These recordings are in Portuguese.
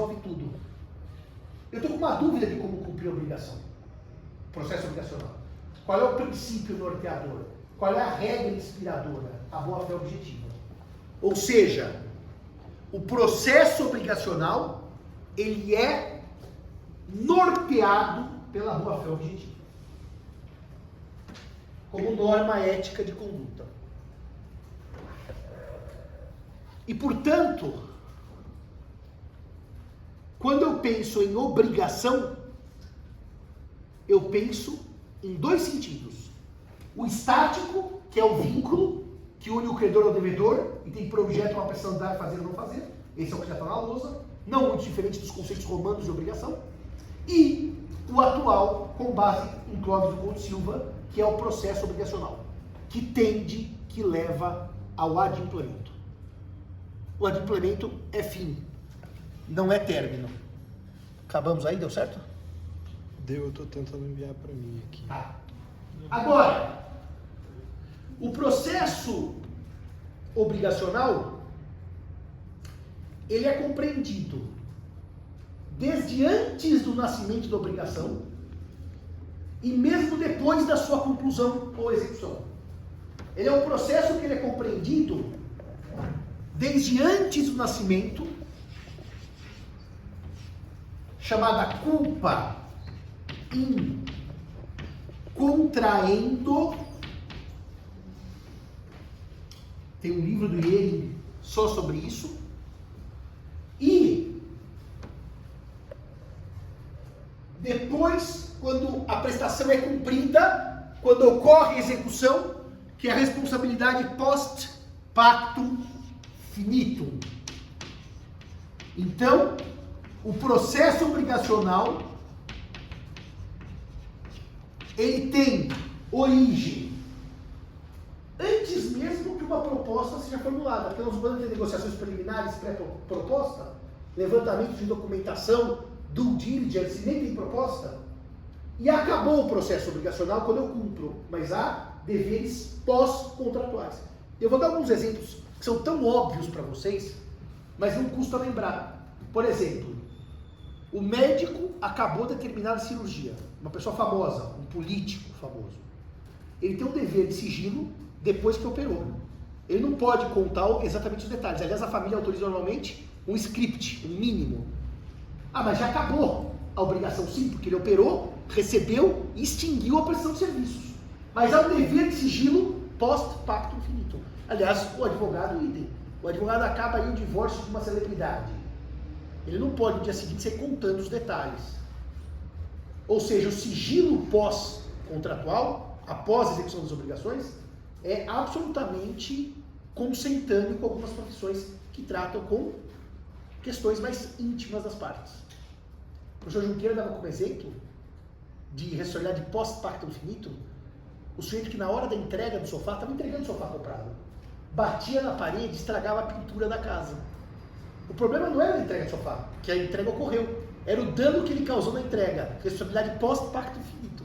resolve tudo. Eu estou com uma dúvida de como cumprir a obrigação. Processo obrigacional. Qual é o princípio norteador? Qual é a regra inspiradora? A boa-fé objetiva. Ou seja, o processo obrigacional, ele é norteado pela boa-fé objetiva, como norma ética de conduta. E, portanto, quando eu penso em obrigação, eu penso em dois sentidos. O estático, que é o vínculo, que une o credor ao devedor e tem por objeto uma pressão de dar, fazer ou não fazer. Esse é o que já está na lousa, não muito diferente dos conceitos romanos de obrigação. E o atual, com base em Clóvis do Couto Silva, que é o processo obrigacional, que tende, que leva ao adimplemento. O adimplemento é fim, não é término. Acabamos aí, deu certo? Deu, eu estou tentando enviar para mim aqui. Tá. Agora, o processo obrigacional, ele é compreendido desde antes do nascimento da obrigação e mesmo depois da sua conclusão ou execução. Ele é um processo que ele é compreendido desde antes do nascimento, chamada culpa in contraendo. Tem um livro do Ieri só sobre isso. E depois, quando a prestação é cumprida, quando ocorre a execução, que é a responsabilidade post pactum finitum. Então, o processo obrigacional, ele tem origem antes mesmo que uma proposta seja formulada, porque nós vamos ter negociações preliminares pré-proposta, levantamento de documentação, due diligence, nem tem proposta, e acabou o processo obrigacional quando eu cumpro, mas há deveres pós-contratuais. Eu vou dar alguns exemplos que são tão óbvios para vocês, mas não custa lembrar. Por exemplo, o médico acabou determinada cirurgia, uma pessoa famosa, um político famoso. Ele tem um dever de sigilo depois que operou. Ele não pode contar exatamente os detalhes. Aliás, a família autoriza normalmente um script, um mínimo. Ah, mas já acabou a obrigação, sim, porque ele operou, recebeu e extinguiu a prestação de serviços. Mas há um dever de sigilo post-pactum finitum. Aliás, o advogado idem. O advogado acaba aí o divórcio de uma celebridade. Ele não pode no dia seguinte sair contando os detalhes. Ou seja, o sigilo pós-contratual, após a execução das obrigações, é absolutamente consentâneo com algumas profissões que tratam com questões mais íntimas das partes. O professor Junqueira dava como exemplo de responsabilidade post-pactum finitum, o sujeito que na hora da entrega do sofá, estava entregando o sofá comprado, batia na parede, estragava a pintura da casa. O problema não era a entrega do sofá, que a entrega ocorreu, era o dano que ele causou na entrega, responsabilidade post-pactum finitum.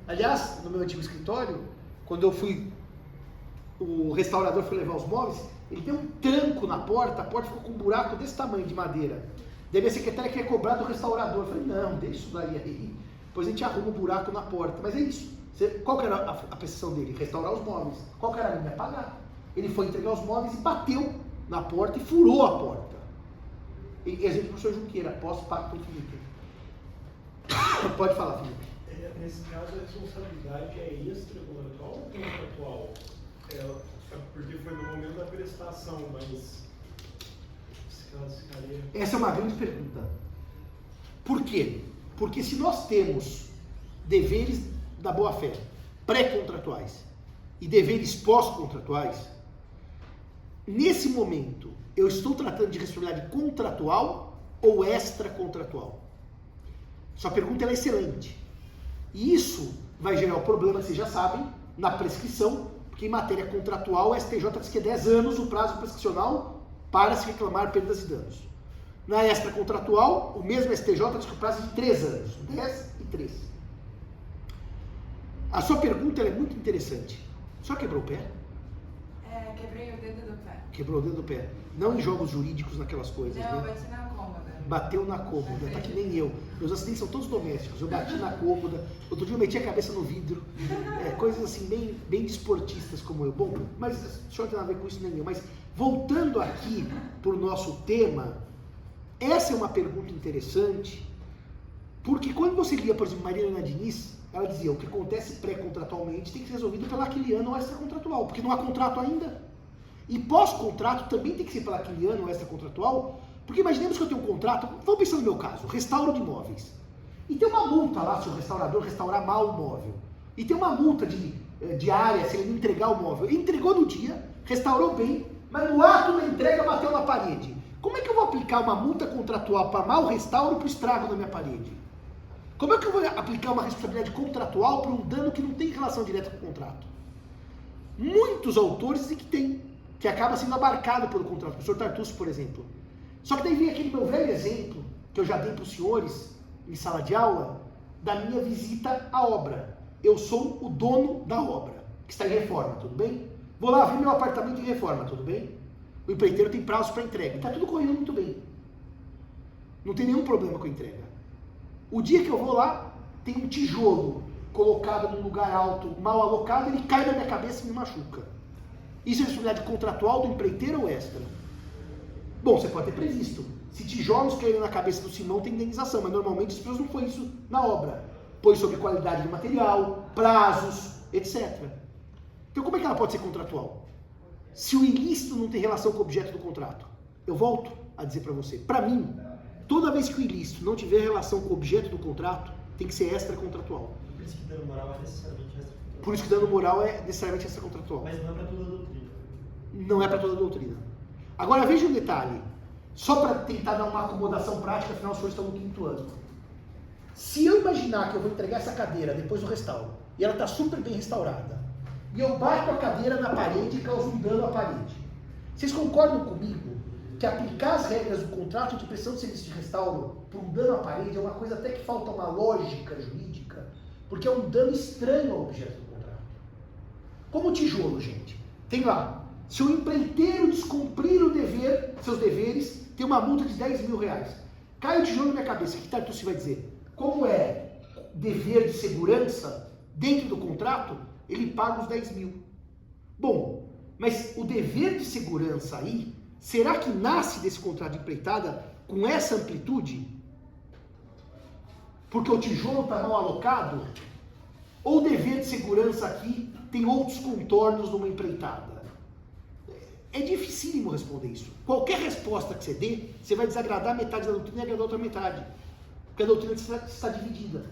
Aliás, no meu antigo escritório, quando eu fui, o restaurador foi levar os móveis, ele deu um tranco na porta, a porta ficou com um buraco desse tamanho de madeira. Daí minha secretária queria cobrar do restaurador. Eu falei, não, deixa isso daí aí. Depois a gente arruma um buraco na porta. Mas é isso. Qual que era a prestação dele? Restaurar os móveis. Qual que era a minha? Pagar. Ele foi entregar os móveis e bateu na porta e furou a porta. E exemplo do professor Junqueira, pós-pactum finitum. Pode falar, Felipe. Nesse caso, a responsabilidade é extracontratual ou contratual? Porque foi no momento da prestação, mas se classificaria... Essa é uma grande pergunta. Por quê? Porque se nós temos deveres da boa-fé pré-contratuais e deveres pós-contratuais, nesse momento eu estou tratando de responsabilidade contratual ou extracontratual? Sua pergunta é excelente. E isso vai gerar o problema, vocês já sabem, na prescrição, porque em matéria contratual o STJ diz que é 10 anos o prazo prescricional para se reclamar perdas e danos. Na extracontratual, o mesmo STJ diz que o prazo é de 3 anos, 10 e 3. A sua pergunta é muito interessante. Só quebrou o pé? Quebrei o dedo do pé. Quebrou o dedo do pé. Não em jogos jurídicos, naquelas coisas, Não, né? bati na cômoda. bateu na cômoda, tá que nem eu. Meus acidentes são todos domésticos, eu bati na cômoda, outro dia eu meti a cabeça no vidro, coisas assim bem desportistas como eu. Bom, mas o senhor tem nada a ver com isso nem eu. Mas voltando aqui para o nosso tema, essa é uma pergunta interessante, porque quando você lia, por exemplo, Maria Helena Diniz, ela dizia, o que acontece pré-contratualmente tem que ser resolvido pela aquiliana ou extracontratual, porque não há contrato ainda. E pós-contrato também tem que ser pela aquiliana ou extracontratual, porque imaginemos que eu tenho um contrato, vamos pensar no meu caso, restauro de imóveis. E tem uma multa lá se o restaurador restaurar mal o móvel. E tem uma multa de área se ele não entregar o móvel. Ele entregou no dia, restaurou bem, mas no ato da entrega bateu na parede. Como é que eu vou aplicar uma multa contratual para mau restauro para o estrago da minha parede? Como é que eu vou aplicar uma responsabilidade contratual para um dano que não tem relação direta com o contrato? Muitos autores dizem que tem, que acaba sendo abarcado pelo contrato. O professor Tartucci, por exemplo. Só que daí vem aquele meu velho exemplo, que eu já dei para os senhores em sala de aula, da minha visita à obra. Eu sou o dono da obra, que está em reforma, tudo bem? Vou lá ver meu apartamento em reforma, tudo bem? O empreiteiro tem prazo para entrega. Está tudo correndo muito bem. Não tem nenhum problema com a entrega. O dia que eu vou lá, tem um tijolo colocado num lugar alto, mal alocado, ele cai na minha cabeça e me machuca. Isso é responsabilidade contratual do empreiteiro ou extra? Bom, você pode ter previsto. Se tijolos caíram na cabeça do Simão, tem indenização, mas normalmente as pessoas não põem isso na obra. Põe sobre qualidade do material, prazos, etc. Então como é que ela pode ser contratual? Se o ilícito não tem relação com o objeto do contrato. Eu volto a dizer para você. Para mim, toda vez que o ilícito não tiver relação com o objeto do contrato, tem que ser extracontratual. Por isso que dano moral é necessariamente extracontratual. Por isso que dano moral é necessariamente extracontratual. Mas não é para toda a doutrina. Não é para toda a doutrina. Agora veja um detalhe, só para tentar dar uma acomodação prática, afinal os senhores estão no 5º ano. Se eu imaginar que eu vou entregar essa cadeira depois do restauro, e ela está super bem restaurada, e eu bato a cadeira na parede e causo um dano à parede, vocês concordam comigo que aplicar as regras do contrato de prestação de serviço de restauro por um dano à parede é uma coisa até que falta uma lógica jurídica, porque é um dano estranho ao objeto do contrato. Como o tijolo, gente. Tem lá, se o empreiteiro descumprir seus deveres, tem uma multa de 10 mil reais. Cai o tijolo na minha cabeça, o que Tartucci vai dizer? Como é dever de segurança dentro do contrato, ele paga os 10 mil. Bom, mas o dever de segurança aí, será que nasce desse contrato de empreitada com essa amplitude? Porque o tijolo está mal alocado? Ou o dever de segurança aqui tem outros contornos numa empreitada? É dificílimo responder isso. Qualquer resposta que você dê, você vai desagradar metade da doutrina e agradar a outra metade. Porque a doutrina está dividida.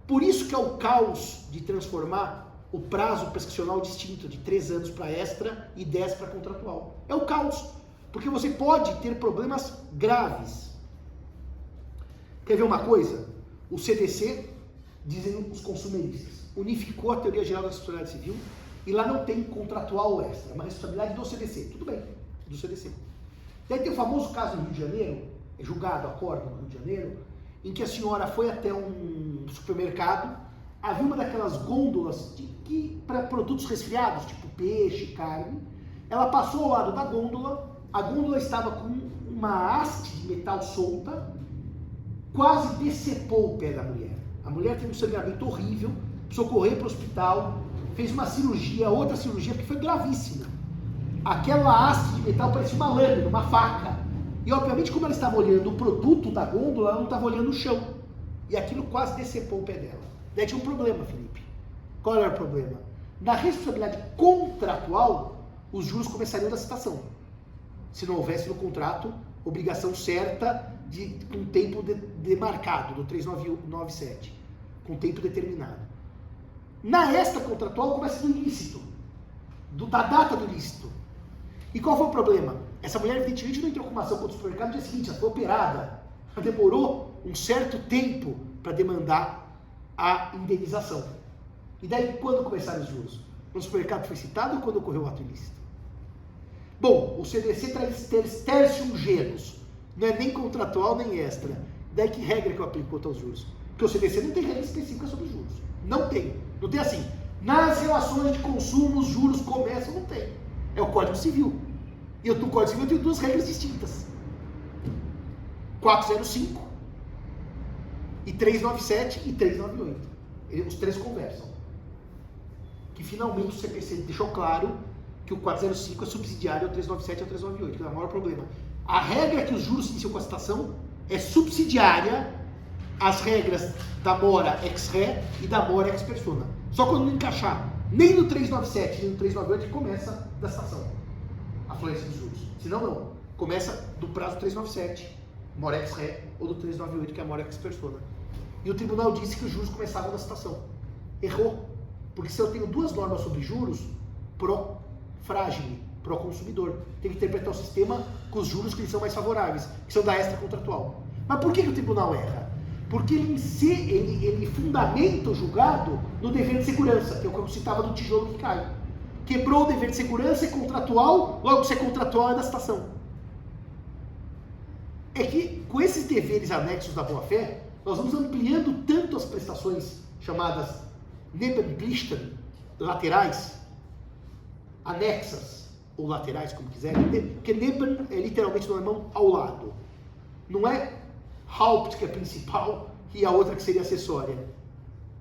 Por isso que é o caos de transformar o prazo prescricional distinto de 3 anos para extra e 10 para contratual. É o caos. Porque você pode ter problemas graves. Quer ver uma coisa? O CDC, dizem os consumeristas, unificou a teoria geral da responsabilidade civil e lá não tem contratual ou extra, é uma responsabilidade do CDC. Tudo bem, do CDC. Daí tem o famoso caso no Rio de Janeiro, julgado, acordo no Rio de Janeiro, em que a senhora foi até um supermercado, havia uma daquelas gôndolas para produtos resfriados, tipo peixe, carne. Ela passou ao lado da gôndola, a gôndola estava com uma haste de metal solta, quase decepou o pé da mulher. A mulher teve um sangramento horrível, precisou correr para o hospital, fez uma cirurgia, outra cirurgia, porque foi gravíssima. Aquela haste de metal parecia uma lâmina, uma faca. E obviamente, como ela estava olhando o produto da gôndola, ela não estava olhando o chão. E aquilo quase decepou o pé dela. Daí tinha um problema, Felipe. Qual era o problema? Na responsabilidade contratual, os juros começariam da citação. Se não houvesse no contrato obrigação certa com um tempo demarcado, do 3997, com tempo determinado. Na extracontratual começa do ilícito, da data do ilícito. E qual foi o problema? Essa mulher evidentemente não entrou com uma ação contra o supermercado no dia seguinte, ela foi operada. Ela demorou um certo tempo para demandar a indenização. E daí quando começaram os juros? Quando o supermercado foi citado ou quando ocorreu o ato ilícito? Bom, o CDC traz tertium genus, não é nem contratual nem extra. Daí que regra que eu aplico quanto aos juros? Porque o CDC não tem regra específica sobre juros. Não tem. Não tem assim. Nas relações de consumo, os juros começam, não tem. É o Código Civil. E no Código Civil eu tenho 2 regras distintas. 405 e 397 e 398. Os três conversam. Que finalmente o CPC deixou claro que o 405 é subsidiário ao 397 e ao 398, que é o maior problema. A regra que os juros iniciam com a citação é subsidiária às regras da mora ex re e da mora ex persona. Só quando não encaixar nem no 397 nem no 398 que começa da citação, a fluência dos juros. Senão não. Começa do prazo 397, mora ex re, ou do 398, que é a mora ex persona. E o tribunal disse que os juros começavam da citação. Errou. Porque se eu tenho duas normas sobre juros, pro frágil, pro consumidor, tem que interpretar o sistema com os juros que lhes são mais favoráveis, que são da extra contratual. Mas por que o tribunal erra? Porque ele fundamenta o julgado no dever de segurança, que é o que eu citava do tijolo que cai. Quebrou o dever de segurança, é contratual, logo se é contratual é da citação. É que com esses deveres anexos da boa-fé, nós vamos ampliando tanto as prestações chamadas Nebenpflichten, laterais, anexas, ou laterais, como quiserem, porque Neben é literalmente no alemão ao lado. Não é Haupt, que é principal, e a outra que seria acessória.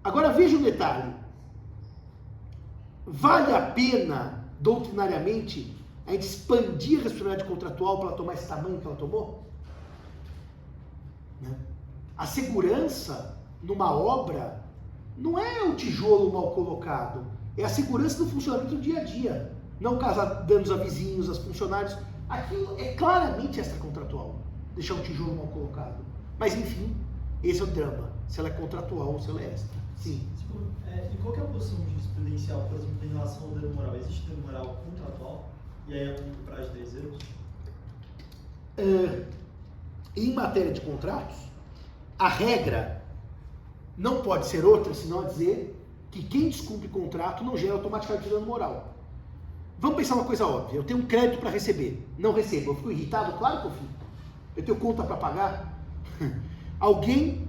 Agora veja um detalhe. Vale a pena, doutrinariamente, a gente expandir a responsabilidade contratual para ela tomar esse tamanho que ela tomou? Né? A segurança numa obra não é o tijolo mal colocado, é a segurança do funcionamento do dia a dia. Não causar danos a vizinhos, a funcionários. Aquilo é claramente extracontratual, deixar um tijolo mal colocado. Mas enfim, esse é o drama, se ela é contratual ou se ela é extra. Sim. E qual que é a posição jurisprudencial, por exemplo, em relação ao dano moral? Existe dano moral contratual? E aí é um prazo de 10 anos? Em matéria de contratos, a regra não pode ser outra senão a dizer que quem descumpre contrato não gera automaticamente dano moral. Vamos pensar uma coisa óbvia. Eu tenho um crédito para receber, não recebo. Eu fico irritado? Claro que eu fico. Eu tenho conta para pagar. Alguém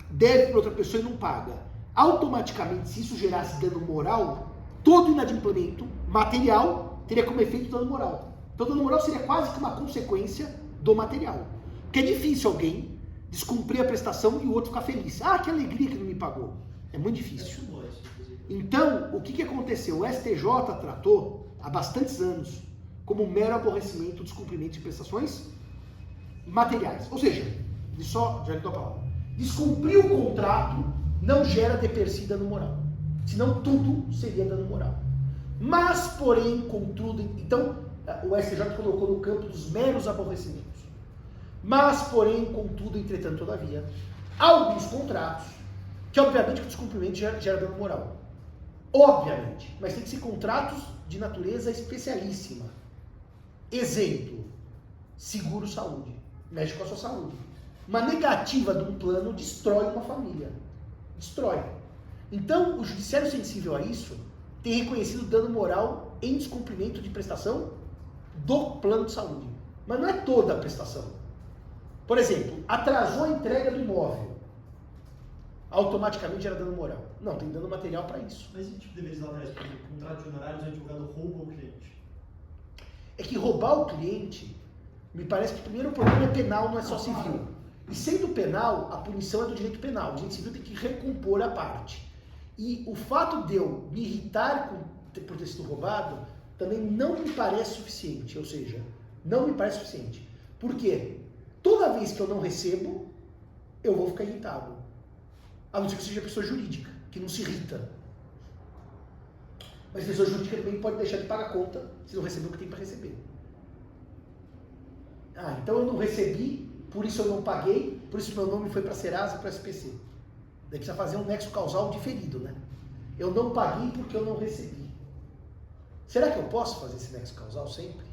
deve para outra pessoa e não paga. Automaticamente, se isso gerasse dano moral, todo inadimplemento material teria como efeito dano moral. Então, dano moral seria quase que uma consequência do material. Porque é difícil alguém descumprir a prestação e o outro ficar feliz. Ah, que alegria que não me pagou. É muito difícil. Então, o que aconteceu? O STJ tratou há bastantes anos como um mero aborrecimento do descumprimento de prestações materiais. Ou seja, já lhe dou a palavra. Descumprir o contrato não gera de per si dano moral. Senão tudo seria dano moral. Mas, porém, contudo, então, o STJ colocou no campo dos meros aborrecimentos. Mas, porém, contudo, entretanto, todavia, há alguns contratos que, obviamente, o descumprimento gera dano moral. Obviamente. Mas tem que ser contratos de natureza especialíssima. Exemplo, seguro-saúde. Mexe com a sua saúde. Uma negativa de um plano destrói uma família. Destrói. Então, o judiciário sensível a isso tem reconhecido dano moral em descumprimento de prestação do plano de saúde. Mas não é toda a prestação. Por exemplo, atrasou a entrega do imóvel. Automaticamente gera dano moral. Não, tem dano material para isso. Mas esse tipo de deveres laterais, por exemplo, contrato de honorários, o advogado rouba o cliente. É que roubar o cliente, me parece que o primeiro problema é penal, não é só civil. E sendo penal, a punição é do direito penal. O direito civil tem que recompor a parte. E o fato de eu me irritar por ter sido roubado também não me parece suficiente. Ou seja, não me parece suficiente. Por quê? Toda vez que eu não recebo, eu vou ficar irritado. A não ser que seja pessoa jurídica, que não se irrita. Mas pessoa jurídica também pode deixar de pagar a conta se não receber o que tem para receber. Ah, então eu não recebi, por isso eu não paguei, por isso meu nome foi para a Serasa e para a SPC. Daí precisa fazer um nexo causal diferido, né? Eu não paguei porque eu não recebi. Será que eu posso fazer esse nexo causal sempre?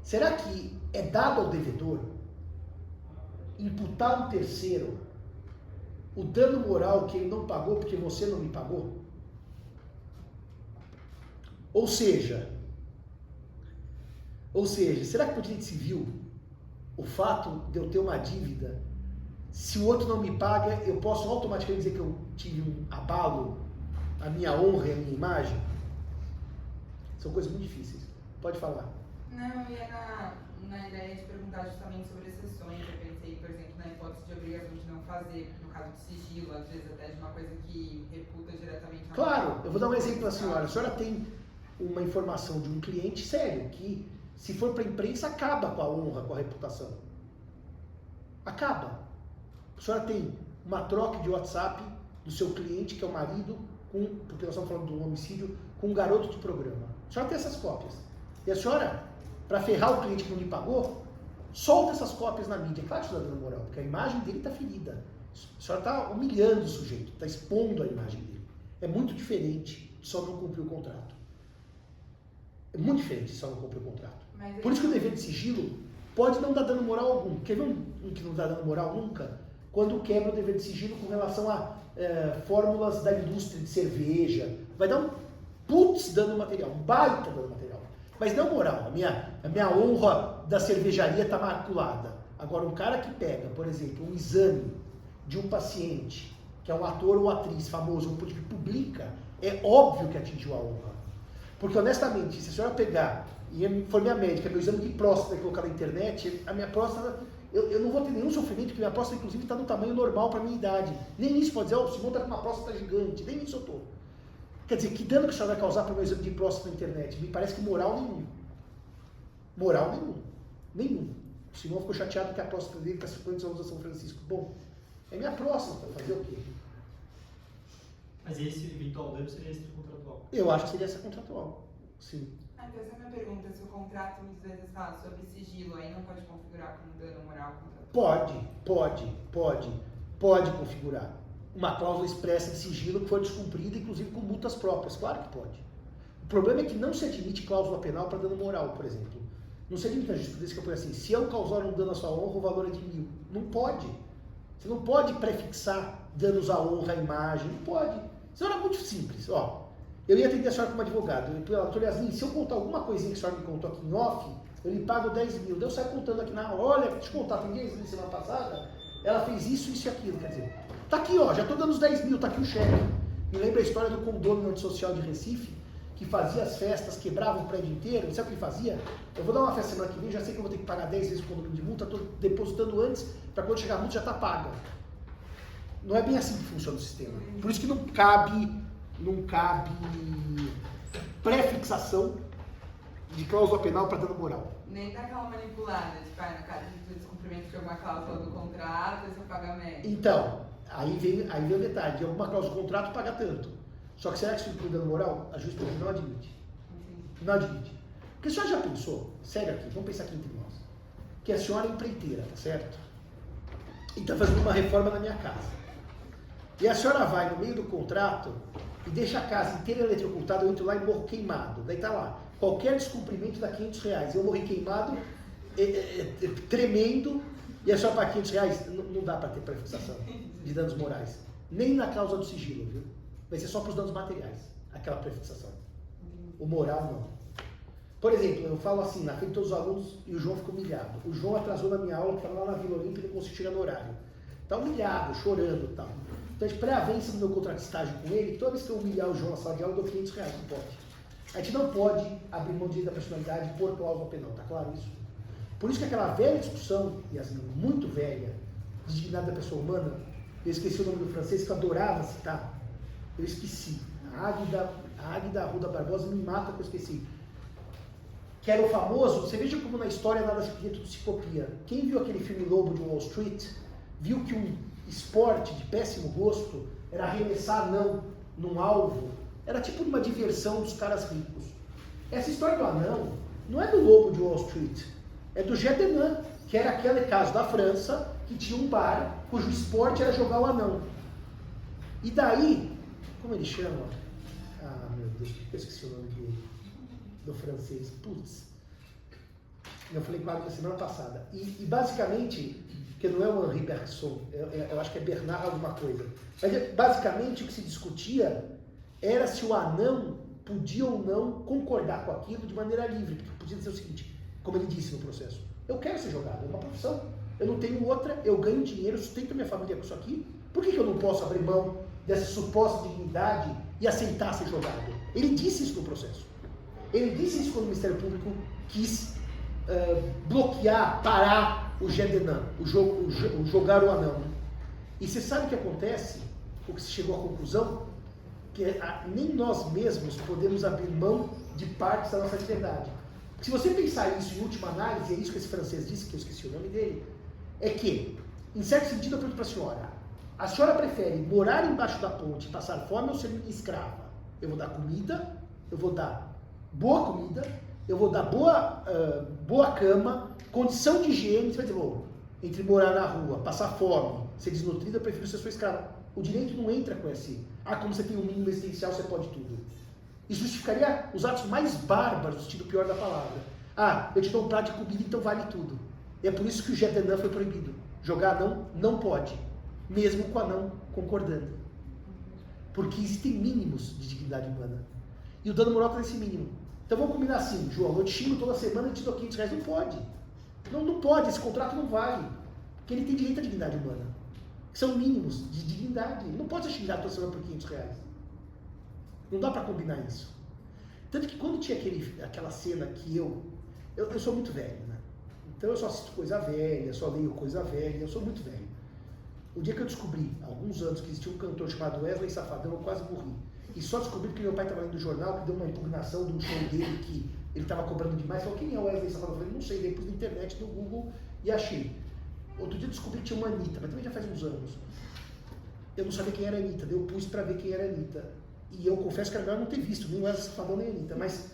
Será que é dado ao devedor imputar um terceiro o dano moral que ele não pagou porque você não me pagou? Ou seja, será que no direito civil o fato de eu ter uma dívida, se o outro não me paga, eu posso automaticamente dizer que eu tive um abalo à minha honra e à minha imagem? São coisas muito difíceis. Pode falar. Não, eu ia na ideia de perguntar justamente sobre exceções. Eu pensei, por exemplo, na hipótese de obrigação de não fazer, no caso de sigilo, às vezes até de uma coisa que reputa diretamente a Claro, eu vou dar um exemplo para a senhora. A senhora tem uma informação de um cliente sério que, se for para a imprensa, acaba com a honra, com a reputação. Acaba. A senhora tem uma troca de WhatsApp do seu cliente, que é o marido, porque nós estamos falando do homicídio, com um garoto de programa. A senhora tem essas cópias. E a senhora, para ferrar o cliente que não lhe pagou, solta essas cópias na mídia. Claro que isso está dando moral, porque a imagem dele está ferida. A senhora está humilhando o sujeito, está expondo a imagem dele. É muito diferente de só não cumprir o contrato. É muito diferente de só não cumprir o contrato. Por isso que o dever de sigilo pode não dar dano moral algum. Quer ver um que não dá dano moral nunca? Quando quebra o dever de sigilo com relação a fórmulas da indústria de cerveja. Vai dar um putz dano material, um baita dano material. Mas não moral. A minha honra da cervejaria está maculada. Agora, um cara que pega, por exemplo, um exame de um paciente, que é um ator ou atriz famoso, que publica, é óbvio que atingiu a honra. Porque, honestamente, se a senhora pegar e for minha médica, meu exame de próstata e colocar na internet, a minha próstata, eu não vou ter nenhum sofrimento, porque minha próstata, inclusive, está no tamanho normal para a minha idade. Nem isso pode dizer, o Simão está com uma próstata gigante, nem isso eu estou. Quer dizer, que dano que a senhora vai causar para o meu exame de próstata na internet? Me parece que moral nenhum. Moral nenhum. Nenhum. O Simão ficou chateado que a próstata dele está circulando a São Francisco. Bom, é minha próstata, fazer o quê? Mas esse eventual dano seria extracontratual? Eu acho que seria essa contratual, sim. Então essa é a minha pergunta, se o contrato muitas vezes fala sobre sigilo, aí não pode configurar como dano moral contratual? Pode configurar. Uma cláusula expressa de sigilo que foi descumprida, inclusive com multas próprias, claro que pode. O problema é que não se admite cláusula penal para dano moral, por exemplo. Não se admite na jurisprudência que eu ponho assim, se eu causar um dano à sua honra, o valor é de 1.000. Não pode. Você não pode prefixar danos à honra, à imagem, não pode. Isso era muito simples, ó. Eu ia atender a senhora como advogado. Doutor Yasmin, se eu contar alguma coisinha que a senhora me contou aqui em off, eu lhe pago 10.000. Daí eu saio contando aqui na hora, olha, deixa eu contar, tem 10 mil semana passada, ela fez isso, isso e aquilo, quer dizer. Tá aqui, ó, já estou dando os 10.000, tá aqui o cheque. Me lembra a história do condomínio antissocial de Recife, que fazia as festas, quebrava o prédio inteiro. Sabe o que ele fazia? Eu vou dar uma festa semana que vem, já sei que eu vou ter que pagar 10 vezes o condomínio de multa, estou depositando antes, para quando chegar a multa já está paga. Não é bem assim que funciona o sistema. Por isso que não cabe prefixação de cláusula penal para dano moral. Nem daquela manipulada, tipo, no caso de descumprimento de alguma cláusula do contrato, você paga média. Então, aí vem o detalhe, de alguma cláusula do contrato paga tanto. Só que será que isso inclui dano moral? A justiça não admite. Não admite. Porque a senhora já pensou, sério aqui, vamos pensar aqui entre nós, que a senhora é empreiteira, tá certo? E está fazendo uma reforma na minha casa. E a senhora vai no meio do contrato e deixa a casa inteira eletrocutada, eu entro lá e morro queimado. Daí tá lá, qualquer descumprimento dá R$500. Eu morri queimado, tremendo, e a senhora paga R$500. Não dá para ter prefixação de danos morais. Nem na cláusula do sigilo, viu? Vai ser só para os danos materiais, aquela prefixação. O moral não. Por exemplo, eu falo assim, na frente de todos os alunos, e o João ficou humilhado. O João atrasou na minha aula, que estava lá na Vila Olímpia e não conseguiu chegar no horário. Está humilhado, chorando e tal. Então, a gente pré-avança no meu contrato de estágio com ele, que toda vez que eu humilhar o João na sala de aula, eu dou R$500, não pode. A gente não pode abrir mão de direito da personalidade por cláusula penal, tá claro isso? Por isso que aquela velha discussão, Yasmin, muito velha, de dignidade da pessoa humana, eu esqueci o nome do francês, que eu adorava citar, eu esqueci. A Águida Arruda Barbosa me mata que eu esqueci. Que era o famoso, você veja como na história nada se cria, tudo se copia. Quem viu aquele filme Lobo de Wall Street, viu que um esporte de péssimo gosto era arremessar anão num alvo, era tipo uma diversão dos caras ricos. Essa história do anão não é do Lobo de Wall Street, é do Gédenan, que era aquele caso da França, que tinha um bar cujo esporte era jogar o anão. E daí, como ele chama? Ah, meu Deus, por que eu esqueci o nome dele? Do francês. Putz. Eu falei com ele na semana passada. E basicamente, que não é o Henri Bergson, eu acho que é Bernard alguma coisa. Mas basicamente o que se discutia era se o anão podia ou não concordar com aquilo de maneira livre. Porque podia dizer o seguinte, como ele disse no processo, eu quero ser jogador, é uma profissão. Eu não tenho outra, eu ganho dinheiro, sustento minha família com isso aqui. Por que eu não posso abrir mão dessa suposta dignidade e aceitar ser jogado? Ele disse isso no processo. Ele disse isso quando o Ministério Público quis bloquear, parar o Gedenan, jogar o anão. E você sabe o que acontece? O que se chegou à conclusão? Que nem nós mesmos podemos abrir mão de partes da nossa liberdade. Se você pensar isso em última análise, é isso que esse francês disse, que eu esqueci o nome dele, é que, em certo sentido, eu pergunto para a senhora prefere morar embaixo da ponte e passar fome ou ser escrava? Eu vou dar comida, eu vou dar boa comida, eu vou dar boa cama, condição de higiene. Você vai dizer, bom, entre morar na rua, passar fome, ser desnutrida, eu prefiro ser sua escrava. O direito não entra com esse, como você tem um mínimo existencial, você pode tudo. Isso justificaria os atos mais bárbaros, no sentido pior da palavra. Eu te dou um prato de comida, então vale tudo. E é por isso que o Gedenan foi proibido. Jogar anão não pode, mesmo com o anão concordando. Porque existem mínimos de dignidade humana. E o dano moral está nesse mínimo. Então vamos combinar assim, João, eu te xingo toda semana e te dou R$500. Não pode. Não pode, esse contrato não vale. Porque ele tem direito à dignidade humana. São mínimos de dignidade. Ele não pode ser xingado toda semana por R$500. Não dá para combinar isso. Tanto que quando tinha aquela cena que eu sou muito velho, né? Então eu só assisto coisa velha, só leio coisa velha, eu sou muito velho. O dia que eu descobri, há alguns anos, que existia um cantor chamado Wesley Safadão, eu quase morri. E só descobri porque meu pai estava lendo o jornal, que deu uma impugnação de um show dele que ele estava cobrando demais. Falou, quem é o Wesley Safadão? Eu falei, não sei, depois na internet, no Google, e achei. Outro dia eu descobri que tinha uma Anitta, mas também já faz uns anos. Eu não sabia quem era a Anitta, daí eu pus para ver quem era a Anitta. E eu confesso que era melhor não ter visto, nem o Wesley Safadão nem a Anitta. Mas,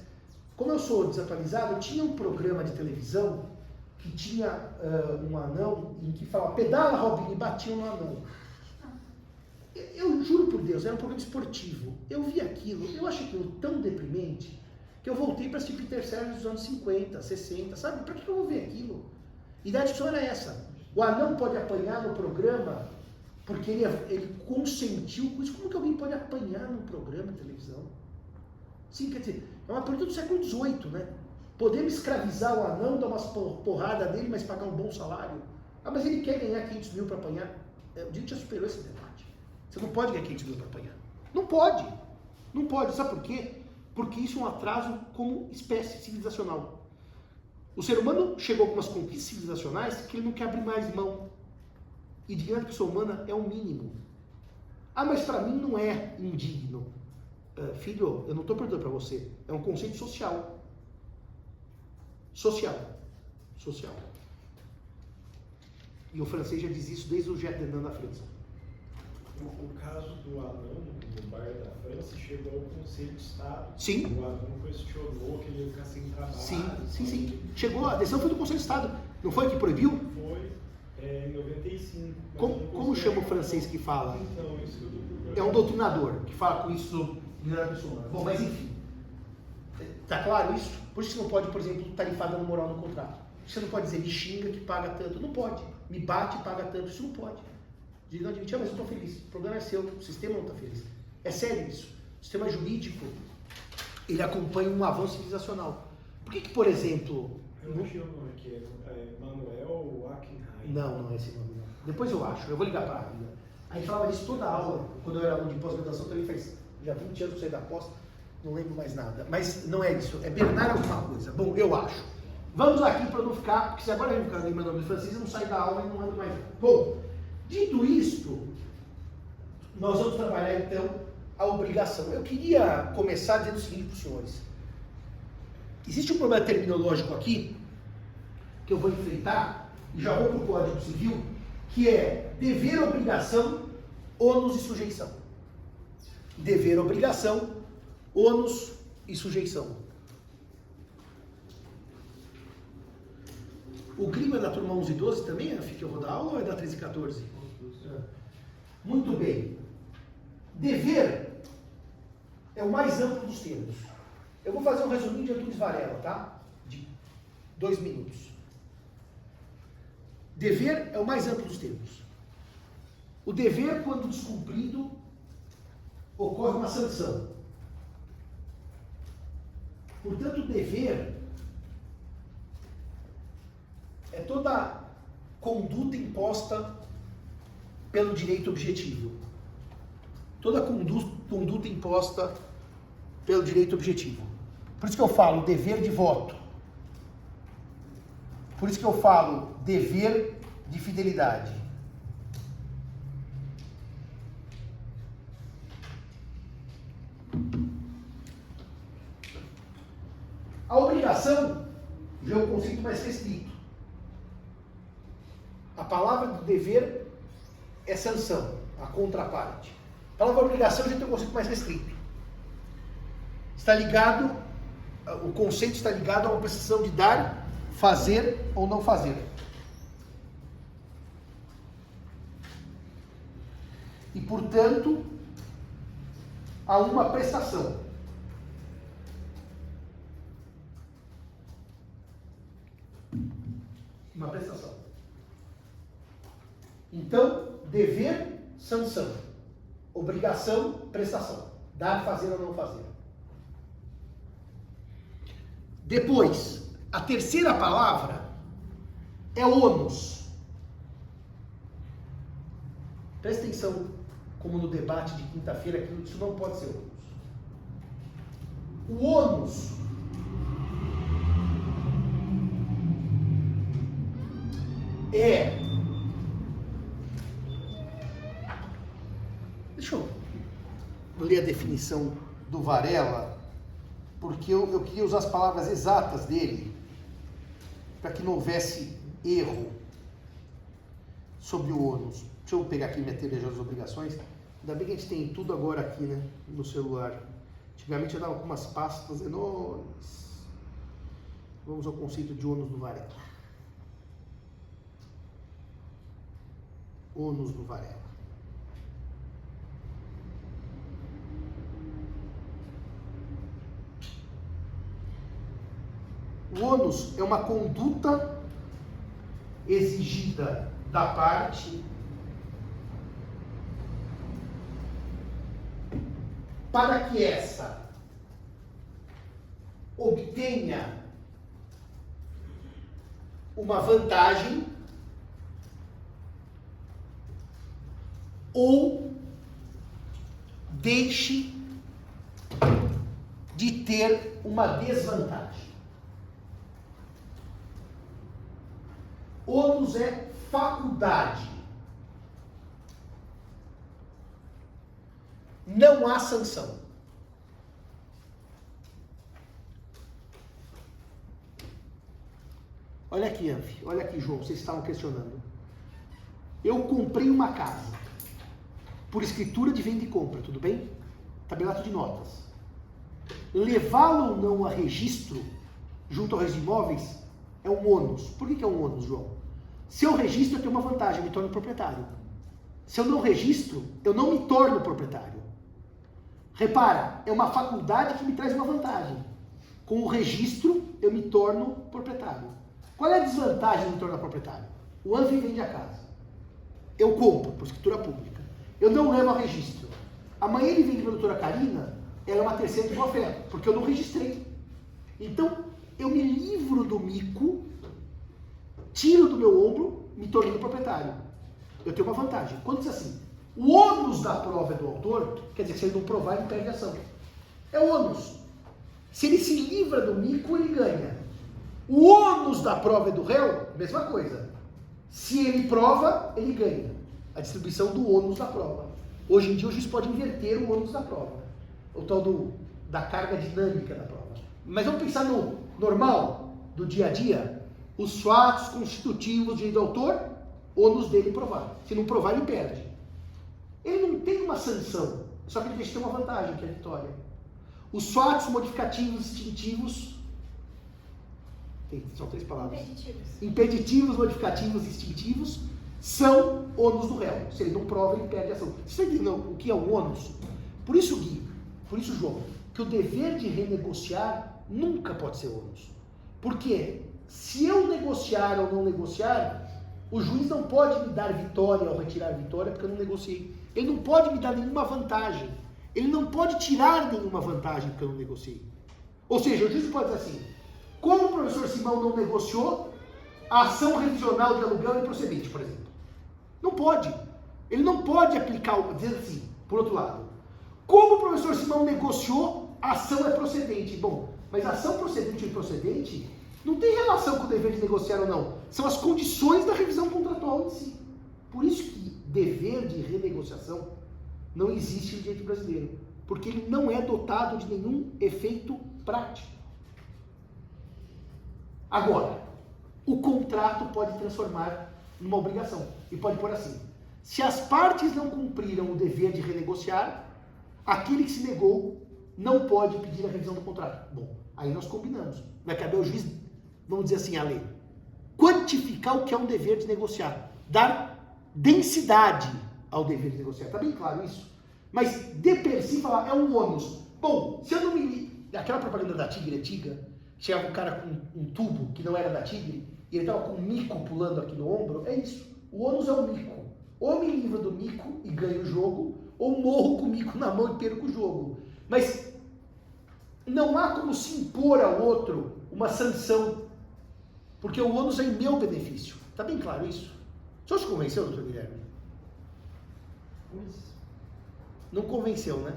como eu sou desatualizado, eu tinha um programa de televisão que tinha um anão em que falava, pedala, Robinho, e batiam no anão. Eu juro por Deus, era um programa esportivo. Eu vi aquilo, eu achei aquilo tão deprimente, que eu voltei para assistir Peter Sellers dos anos 50, 60, sabe? Para que eu vou ver aquilo? E a discussão era essa. O anão pode apanhar no programa porque ele consentiu com isso. Como que alguém pode apanhar num programa de televisão? Sim, quer dizer, é uma pergunta do século XVIII, né? Podemos escravizar o anão, dar umas porradas nele, mas pagar um bom salário? Mas ele quer ganhar 500 mil para apanhar? O direito já superou esse debate. Você não pode ganhar 500 mil para apanhar. Não pode. Não pode. Sabe por quê? Porque isso é um atraso como espécie civilizacional. O ser humano chegou a algumas conquistas civilizacionais que ele não quer abrir mais mão. E dignidade da pessoa humana é o mínimo. Mas para mim não é indigno. Filho, eu não estou perguntando para você. É um conceito social. Social. E o francês já diz isso desde o Gedenan na França. O caso do anão no bar da França chegou ao Conselho de Estado. Sim. O anão questionou que ele ia ficar sem trabalho. Sim. Chegou, a decisão foi do Conselho de Estado. Não foi que proibiu? Foi em 95. Como chama o francês que fala? Então, isso que eu tô procurando. É um doutrinador que fala com isso sobre a pessoa. Bom, mas enfim. Tá claro isso? Por isso que você não pode, por exemplo, tarifar dano moral no contrato. Você não pode dizer, me xinga que paga tanto. Não pode. Me bate e paga tanto. Isso não pode. Não admitir, mas eu estou feliz. O problema é seu, o sistema não está feliz. É sério isso. O sistema jurídico, ele acompanha um avanço civilizacional. Por que, por exemplo... Eu não achei o nome aqui, é Manuel Wackenheim. Não é esse nome não. Depois eu acho, eu vou ligar para a Ávila. A gente falava disso toda a aula, quando eu era aluno de pós-graduação, também faz já 20 anos que eu saí da pós, não lembro mais nada. Mas não é isso, é Bernard alguma coisa. Bom, eu acho. Vamos aqui para não ficar, porque se agora eu ficar lembrando o nome do francês, eu não saio da aula e não ando mais. Bom, dito isto, nós vamos trabalhar então a obrigação. Eu queria começar dizendo o seguinte para os senhores. Existe um problema terminológico aqui, que eu vou enfrentar, e já vou para o Código Civil, que é dever, obrigação, ônus e sujeição. Dever, obrigação, ônus e sujeição. O crime é da turma 11 e 12 também, é que eu vou dar aula, ou é da 13 e 14? Muito bem. Dever é o mais amplo dos termos. Eu vou fazer um resuminho de Antunes Varela, tá? De 2 minutos. Dever é o mais amplo dos termos. O dever, quando descumprido, ocorre uma sanção. Portanto, o dever é toda conduta imposta pelo direito objetivo. Toda conduta imposta pelo direito objetivo. Por isso que eu falo dever de voto. Por isso que eu falo dever de fidelidade. A obrigação já é um conceito mais restrito. A palavra do dever é sanção, a contraparte. A palavra obrigação já tem um conceito mais restrito. Está ligado, o conceito está ligado a uma precisão de dar, fazer ou não fazer. E, portanto, a uma prestação. Uma prestação. Então, dever, sanção. Obrigação, prestação. Dar, fazer ou não fazer. Depois, a terceira palavra é ônus. Presta atenção, como no debate de quinta-feira, que isso não pode ser ônus. O ônus é... Deixa eu ler a definição do Varela, porque eu queria usar as palavras exatas dele, para que não houvesse erro sobre o ônus. Deixa eu pegar aqui minha teoria das obrigações. Ainda bem que a gente tem tudo agora aqui, né, no celular. Antigamente eu dava com umas pastas enormes. Vamos ao conceito de ônus do Varela. Ônus do Varela. O ônus é uma conduta exigida da parte para que essa obtenha uma vantagem ou deixe de ter uma desvantagem. Ônus é faculdade. Não há sanção. Olha aqui, Anfi. Olha aqui, João. Vocês estavam questionando. Eu comprei uma casa por escritura de venda e compra, tudo bem? Tabelato de notas. Levá-lo ou não a registro junto ao registro de imóveis é um ônus. Por que é um ônus, João? Se eu registro, eu tenho uma vantagem, eu me torno proprietário. Se eu não registro, eu não me torno proprietário. Repara, é uma faculdade que me traz uma vantagem. Com o registro, eu me torno proprietário. Qual é a desvantagem de me tornar proprietário? O Anfi vende a casa. Eu compro, por escritura pública. Eu não levo a registro. Amanhã ele vende para a doutora Karina, ela é uma terceira de boa-fé, porque eu não registrei. Então, eu me livro do mico, tiro do meu ombro, me tornando proprietário. Eu tenho uma vantagem. Quando diz assim, o ônus da prova é do autor, quer dizer que se ele não provar, ele perde a ação. É o ônus. Se ele se livra do mico, ele ganha. O ônus da prova é do réu, mesma coisa. Se ele prova, ele ganha. A distribuição do ônus da prova. Hoje em dia o juiz pode inverter o ônus da prova. O tal da carga dinâmica da prova. Mas vamos pensar no normal, do dia a dia. Os fatos constitutivos de direito do autor, ônus dele provar. Se não provar, ele perde. Ele não tem uma sanção, só que ele deixa de ter uma vantagem, que é a vitória. Os fatos modificativos extintivos, são 3 palavras. Impeditivos, modificativos e extintivos são ônus do réu. Se ele não prova, ele perde a ação. Você entendeu o que é o ônus? Por isso, Gui, por isso, João, que o dever de renegociar nunca pode ser ônus. Por quê? Se eu negociar ou não negociar, o juiz não pode me dar vitória ou retirar vitória porque eu não negociei. Ele não pode me dar nenhuma vantagem. Ele não pode tirar nenhuma vantagem porque eu não negociei. Ou seja, o juiz pode dizer assim, como o professor Simão não negociou, a ação revisional de aluguel é improcedente, por exemplo. Não pode. Ele não pode aplicar, dizer assim, por outro lado. Como o professor Simão negociou, a ação é procedente. Bom, mas a ação procedente ou improcedente Não tem relação com o dever de negociar ou não. São as condições da revisão contratual em si. Por isso que dever de renegociação não existe no direito brasileiro. Porque ele não é dotado de nenhum efeito prático. Agora, o contrato pode transformar numa obrigação. E pode pôr assim: se as partes não cumpriram o dever de renegociar, aquele que se negou não pode pedir a revisão do contrato. Bom, aí nós combinamos. Vai caber ao juiz, vamos dizer assim, a lei, quantificar o que é um dever de negociar, dar densidade ao dever de negociar. Está bem claro isso? Mas de per si falar é um ônus. Bom, se eu não me... Aquela propaganda da Tigre antiga, chegava um cara com um tubo que não era da Tigre, e ele estava com um mico pulando aqui no ombro, é isso. O ônus é o mico. Ou me livro do mico e ganho o jogo, ou morro com o mico na mão e perco o jogo. Mas não há como se impor ao outro uma sanção, porque o ônus é em meu benefício. Está bem claro isso? O senhor se convenceu, doutor Guilherme? Pois. Não convenceu, né?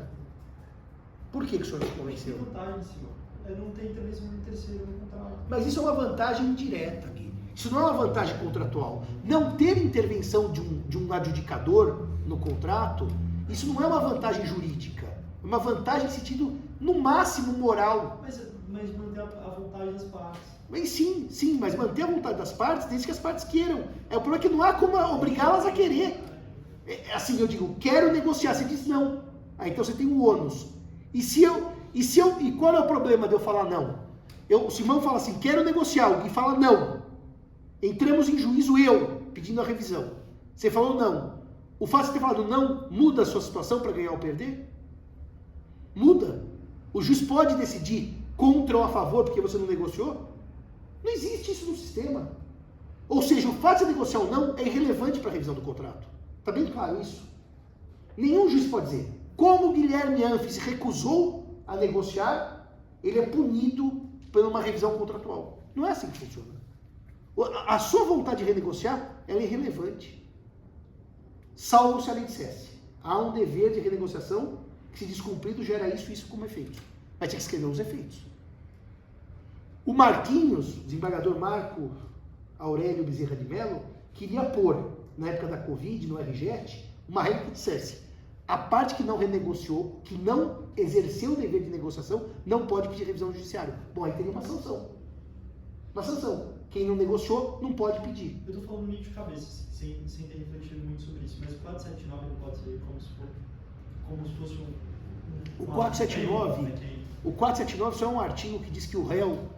Por que o senhor se Tem convenceu? vantagem, senhor. Não tem intervenção de terceiro no contrato. Mas isso é uma vantagem indireta aqui. Isso não é uma vantagem contratual. Não ter intervenção de um adjudicador no contrato, isso não é uma vantagem jurídica. É uma vantagem em sentido, no máximo, moral. Mas manter a vontade das partes. Mas sim, mas manter a vontade das partes desde que as partes queiram. É o problema que não há como obrigá-las a querer. Assim, eu digo, quero negociar, você diz não. Aí então você tem um ônus. E qual é o problema de eu falar não? O Simão fala assim, quero negociar, alguém fala não. Entramos em juízo pedindo a revisão. Você falou não. O fato de ter falado não muda a sua situação para ganhar ou perder? Muda. O juiz pode decidir contra ou a favor porque você não negociou? Não existe isso no sistema. Ou seja, o fato de negociar ou não é irrelevante para a revisão do contrato. Está bem claro isso? Nenhum juiz pode dizer, como o Guilherme Anfis recusou a negociar, ele é punido por uma revisão contratual. Não é assim que funciona. A sua vontade de renegociar, ela é irrelevante. Salvo se a lei dissesse, há um dever de renegociação que, se descumprido, gera isso e isso como efeito. Vai ter que escrever os efeitos. O Marquinhos, desembargador Marco Aurélio Bezerra de Mello, queria pôr, na época da Covid, no RJET, uma regra que dissesse, a parte que não renegociou, que não exerceu o dever de negociação, não pode pedir revisão do judiciário. Bom, aí teria uma sanção. Uma sanção. Quem não negociou, não pode pedir. Eu estou falando meio de cabeça, sem ter refletido muito sobre isso, mas o 479 não pode ser como se fosse O 479, o 479 só é um artigo que diz que o réu,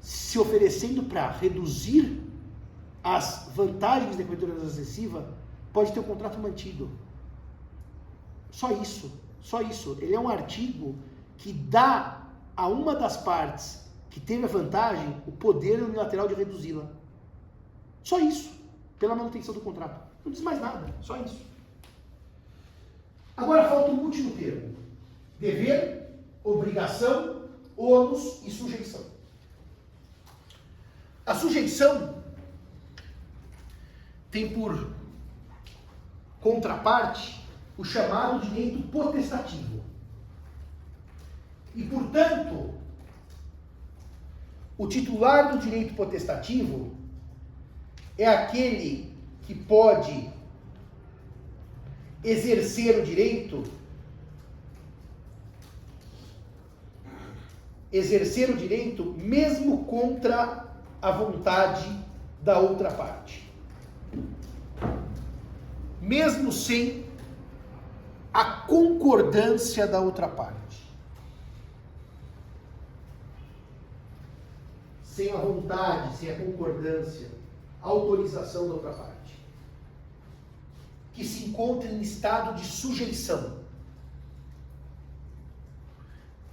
se oferecendo para reduzir as vantagens da creditoria excessiva, pode ter o contrato mantido. Só isso. Ele é um artigo que dá a uma das partes que teve a vantagem o poder unilateral de reduzi-la. Só isso. Pela manutenção do contrato. Não diz mais nada. Só isso. Agora falta um último termo. Dever, obrigação, ônus e sujeição. A sujeição tem por contraparte o chamado direito potestativo. E, portanto, o titular do direito potestativo é aquele que pode exercer o direito mesmo contra a vontade da outra parte. Mesmo sem a concordância da outra parte. Sem a vontade, sem a concordância, a autorização da outra parte. Que se encontra em estado de sujeição.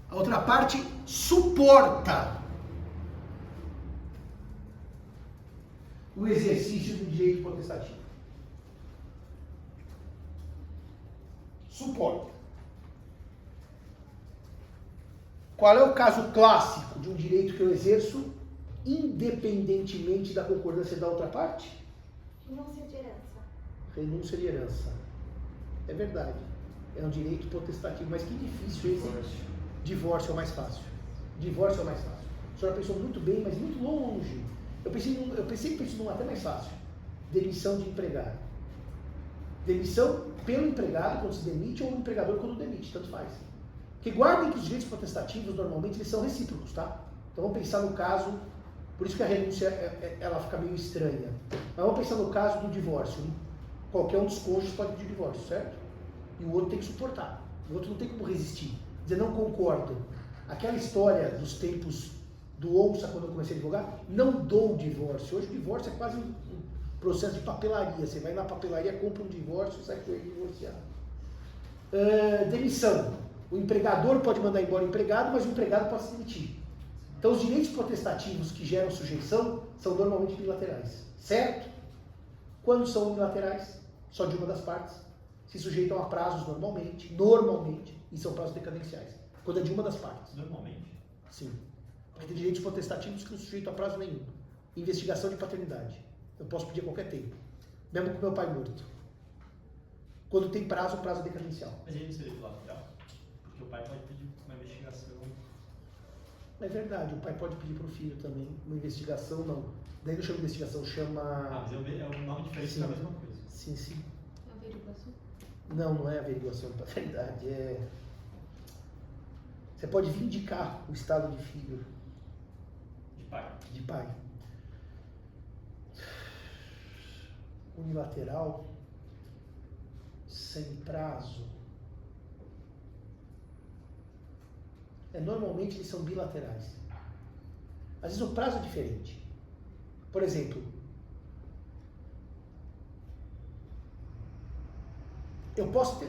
A outra parte suporta o exercício do direito potestativo. Suporta. Qual é o caso clássico de um direito que eu exerço independentemente da concordância da outra parte? Renúncia de herança. Renúncia de herança. É verdade. É um direito potestativo, mas que difícil esse. Divórcio é o mais fácil. Divórcio é o mais fácil. A senhora pensou muito bem, mas muito longe. Eu pensei que pensou num até mais fácil. Demissão de empregado. Demissão pelo empregado quando se demite ou o empregador quando demite, tanto faz. Porque guardem que os direitos potestativos normalmente eles são recíprocos, tá? Então vamos pensar no caso, por isso que a renúncia ela fica meio estranha. Mas vamos pensar no caso do divórcio. Qualquer um dos cônjuges pode pedir divórcio, certo? E o outro tem que suportar. O outro não tem como resistir. Dizer, não concordo. Aquela história dos tempos do onça, quando eu comecei a advogar, não dou o divórcio. Hoje o divórcio é quase um processo de papelaria. Você vai na papelaria, compra um divórcio e sai com ele divorciado. Demissão. O empregador pode mandar embora o empregado, mas o empregado pode se demitir. Então os direitos potestativos que geram sujeição são normalmente bilaterais. Certo? Quando são unilaterais, só de uma das partes, se sujeitam a prazos normalmente, e são prazos decadenciais. Quando é de uma das partes. Normalmente? Sim. Porque tem direitos potestativos que não sujeitam a prazo nenhum. Investigação de paternidade. Eu posso pedir a qualquer tempo. Mesmo com meu pai morto. Quando tem prazo, o prazo é decadencial. Mas ele não seria bilateral? Porque o pai pode pedir uma investigação. É verdade, o pai pode pedir para o filho também. Uma investigação, não. Daí não chama investigação, chama... Mas é um nome diferente, Sim. é a mesma coisa. Sim, sim. Averiguação. Não é averiguação de paternidade, Você pode vindicar o estado de filho, De pai. de pai. Unilateral, sem prazo. Normalmente eles são bilaterais. Às vezes o prazo é diferente. Por exemplo, eu posso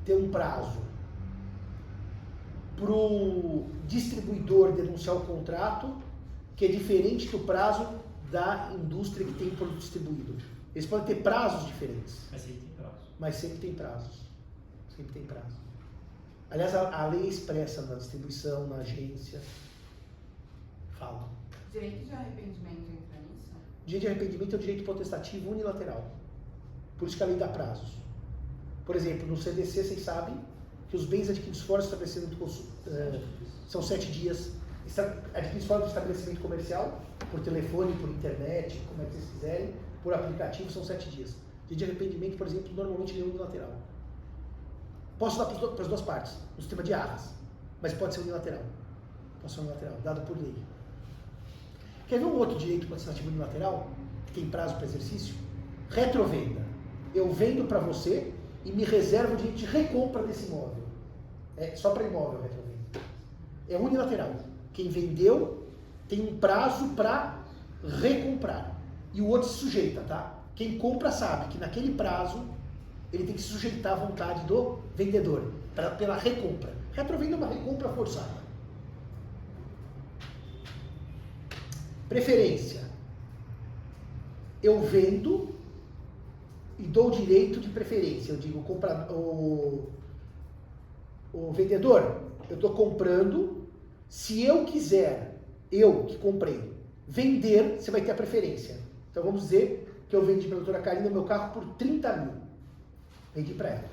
ter um prazo para o distribuidor denunciar o contrato, que é diferente do prazo da indústria que tem o produto distribuído. Eles podem ter prazos diferentes. Mas sempre tem prazo. Mas sempre tem prazos. Sempre tem prazo. Aliás, a lei expressa na distribuição, na agência. Fala. Direito de arrependimento entra nisso? Direito de arrependimento é o direito potestativo unilateral. Por isso que a lei dá prazos. Por exemplo, no CDC, vocês sabem que os bens adquiridos fora do estabelecimento são 7 dias. Adquiridos fora do estabelecimento comercial, por telefone, por internet, como é que vocês quiserem, por aplicativo, são 7 dias. Direito de arrependimento, por exemplo, normalmente é unilateral. Posso dar para as duas partes, no sistema de arras, mas pode ser unilateral. Pode ser unilateral, dado por lei. Quer ver um outro direito potestativo unilateral, que tem prazo para exercício? Retrovenda. Eu vendo para você e me reservo o direito de recompra desse imóvel. É só para imóvel, retrovenda. É unilateral. Quem vendeu tem um prazo para recomprar. E o outro se sujeita, tá? Quem compra sabe que naquele prazo ele tem que se sujeitar à vontade do vendedor pela recompra. Retrovenda é uma recompra forçada. Preferência. Eu vendo e dou o direito de preferência. Eu digo, o vendedor, eu estou comprando, se eu quiser, eu que comprei, vender, você vai ter a preferência. Então vamos dizer que eu vendi para a doutora Karina o meu carro por 30 mil. Vendi para ela.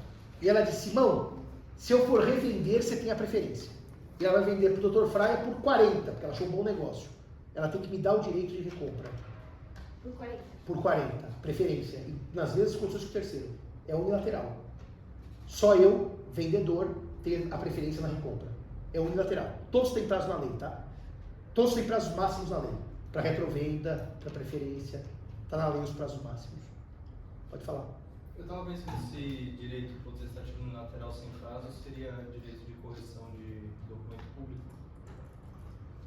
E ela disse, Simão, se eu for revender, você tem a preferência. E ela vai vender para o doutor Fraia por 40, porque ela achou um bom negócio. Ela tem que me dar o direito de recompra. Por 40. Por 40, preferência. E nas mesmas condições que o terceiro. É unilateral. Só eu, vendedor, tenho a preferência na recompra. É unilateral. Todos têm prazo na lei, tá? Todos têm prazos máximos na lei. Para retrovenda, para preferência. Está na lei os prazos máximos. Pode falar. Eu estava pensando se direito potestativo unilateral sem prazo seria direito de correção de documento público.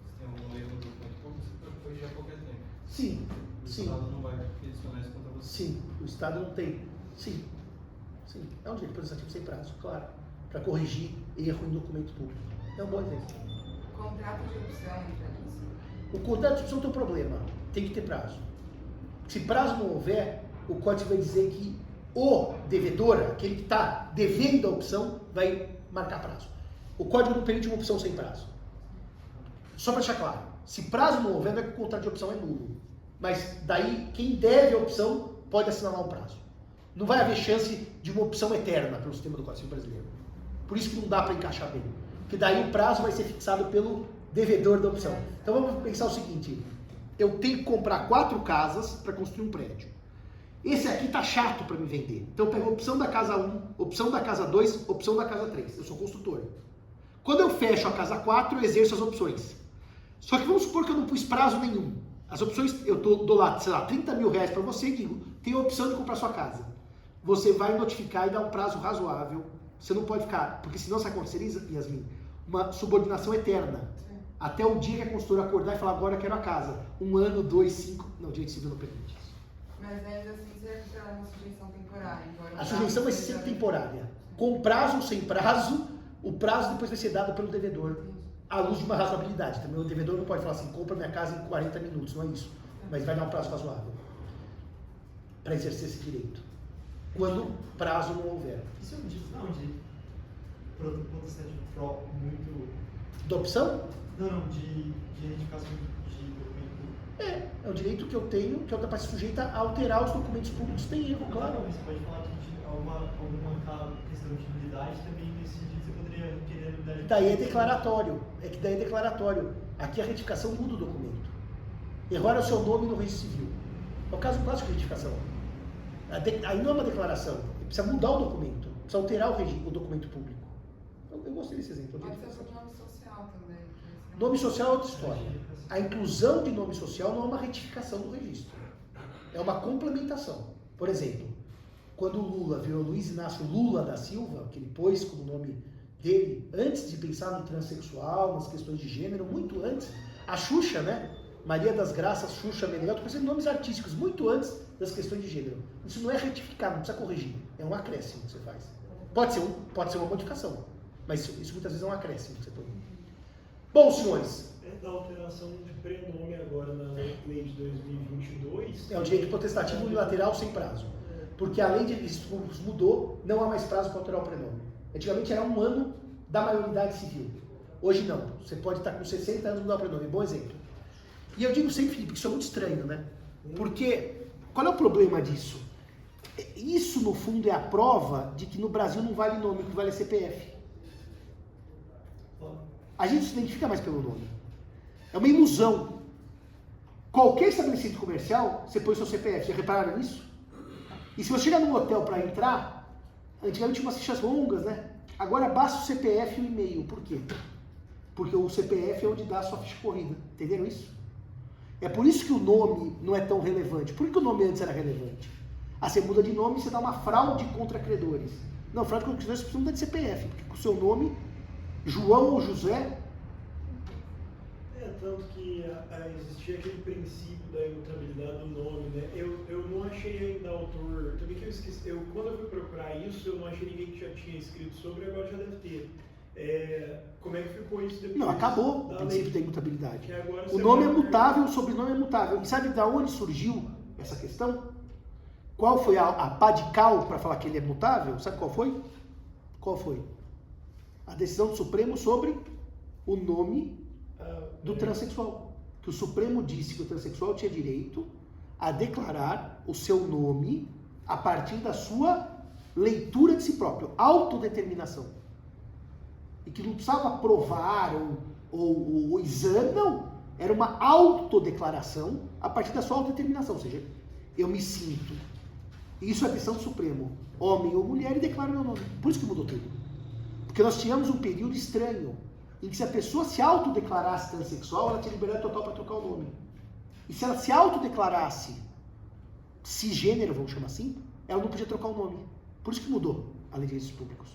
Se tem algum erro no documento público, você pode corrigir a qualquer tempo. Sim, O sim. Estado não vai questionar isso contra você. Sim, o Estado não tem. Sim, sim. É um direito potestativo sem prazo, claro. Para corrigir erro em documento público. É um bom exemplo. Contrato de opção entra nisso? O contrato de opção tem um problema. Tem que ter prazo. Se prazo não houver, o código vai dizer que o devedor, aquele que está devendo a opção, vai marcar prazo. O código não permite uma opção sem prazo. Só para deixar claro, se prazo não houver, não é que o contrato de opção é nulo. Mas daí, quem deve a opção pode assinalar um prazo. Não vai haver chance de uma opção eterna pelo sistema do Código Civil brasileiro. Por isso que não dá para encaixar bem. Porque daí o prazo vai ser fixado pelo Devedor da opção. Então vamos pensar o seguinte, eu tenho que comprar 4 casas para construir um prédio. Esse aqui tá chato para me vender. Então eu pego a opção da casa 1, opção da casa 2, opção da casa 3. Eu sou construtor. Quando eu fecho a casa 4, eu exerço as opções. Só que vamos supor que eu não pus prazo nenhum. As opções, eu dou lá, sei lá, 30 mil reais para você e digo, tem a opção de comprar sua casa. Você vai notificar e dar um prazo razoável. Você não pode ficar, porque senão isso aconteceria, Yasmin, uma subordinação eterna. Até o dia que a construtora acordar e falar, agora eu quero a casa. 1 ano, 2, 5... Não, o direito civil não permite isso. Mas ainda assim você vai ficar uma sujeição temporária. Embora A sujeição vai ser sempre temporária. Com prazo ou sem prazo, o prazo depois vai ser dado pelo devedor, à luz de uma razoabilidade. Também o devedor não pode falar assim, compra minha casa em 40 minutos, não é isso. Mas vai dar um prazo razoável para exercer esse direito. Quando prazo não houver. Isso é um tipo, não, de protestante muito... Da opção? Não, de identificação de documento. É um direito que eu tenho, que eu estou sujeita a alterar os documentos públicos. Tem erro, claro. Claro, você pode falar de alguma questão de nulidade também, nesse sentido você poderia querer a nulidade. Daí é declaratório. É que daí é declaratório. Aqui a retificação muda o documento. Errar é o seu nome no registro civil. É o caso clássico de retificação. Aí não é uma declaração. Precisa mudar o documento. Precisa alterar o documento público. Eu gostei desse exemplo. Pode ser por nome social também. Nome social é outra história. A inclusão de nome social não é uma retificação do registro. É uma complementação. Por exemplo, quando o Lula virou Luiz Inácio Lula da Silva, que ele pôs como nome dele, antes de pensar no transexual, nas questões de gênero, muito antes, a Xuxa, né? Maria das Graças, Xuxa, Meneghel, estou pensando em nomes artísticos, muito antes das questões de gênero. Isso não é retificar, não precisa corrigir. É um acréscimo que você faz. Pode ser uma modificação, mas isso muitas vezes é um acréscimo que você põe. Bom, senhores. Da alteração de prenome agora na lei de 2022. É o direito potestativo unilateral sem prazo. Porque a lei de registros públicos mudou, não há mais prazo para alterar o prenome. Antigamente era 1 ano da maioridade civil. Hoje não. Você pode estar com 60 anos e mudar o prenome. Bom exemplo. E eu digo sempre, Felipe, que isso é muito estranho, né? Porque, qual é o problema disso? Isso, no fundo, é a prova de que no Brasil não vale nome, que vale CPF. A gente se identifica mais pelo nome. É uma ilusão. Qualquer estabelecimento comercial, você põe o seu CPF. Já repararam nisso? E se você chegar num hotel para entrar, antigamente tinha umas fichas longas, né? Agora basta o CPF e o e-mail. Por quê? Porque o CPF é onde dá a sua ficha corrida. Entenderam isso? É por isso que o nome não é tão relevante. Por que o nome antes era relevante? Você muda de nome e você dá uma fraude contra credores. Não, fraude contra credores você precisa mudar de CPF. Porque com o seu nome, João ou José... Tanto que existia aquele princípio da imutabilidade do nome, né? Eu não achei ainda autor, também que eu esqueci, quando eu fui procurar isso, eu não achei ninguém que já tinha escrito sobre, agora já deve ter. Como é que ficou isso depois? Não, acabou o da princípio lei? da imutabilidade. Agora O nome é mutável, o sobrenome é mutável. E sabe de onde surgiu essa questão? Qual foi a pá de cal para falar que ele é mutável? Sabe qual foi? Qual foi? A decisão do Supremo sobre o nome do transexual. Que o Supremo disse que o transexual tinha direito a declarar o seu nome a partir da sua leitura de si próprio, autodeterminação. E que não precisava provar ou exame, não. Era uma autodeclaração a partir da sua autodeterminação. Ou seja, eu me sinto. Isso é a decisão do Supremo. Homem ou mulher e declaro meu nome. Por isso que mudou tudo. Porque nós tínhamos um período estranho em que se a pessoa se autodeclarasse transexual, ela tinha liberdade total para trocar o nome. E se ela se autodeclarasse cisgênero, vamos chamar assim, ela não podia trocar o nome. Por isso que mudou a lei de registros públicos.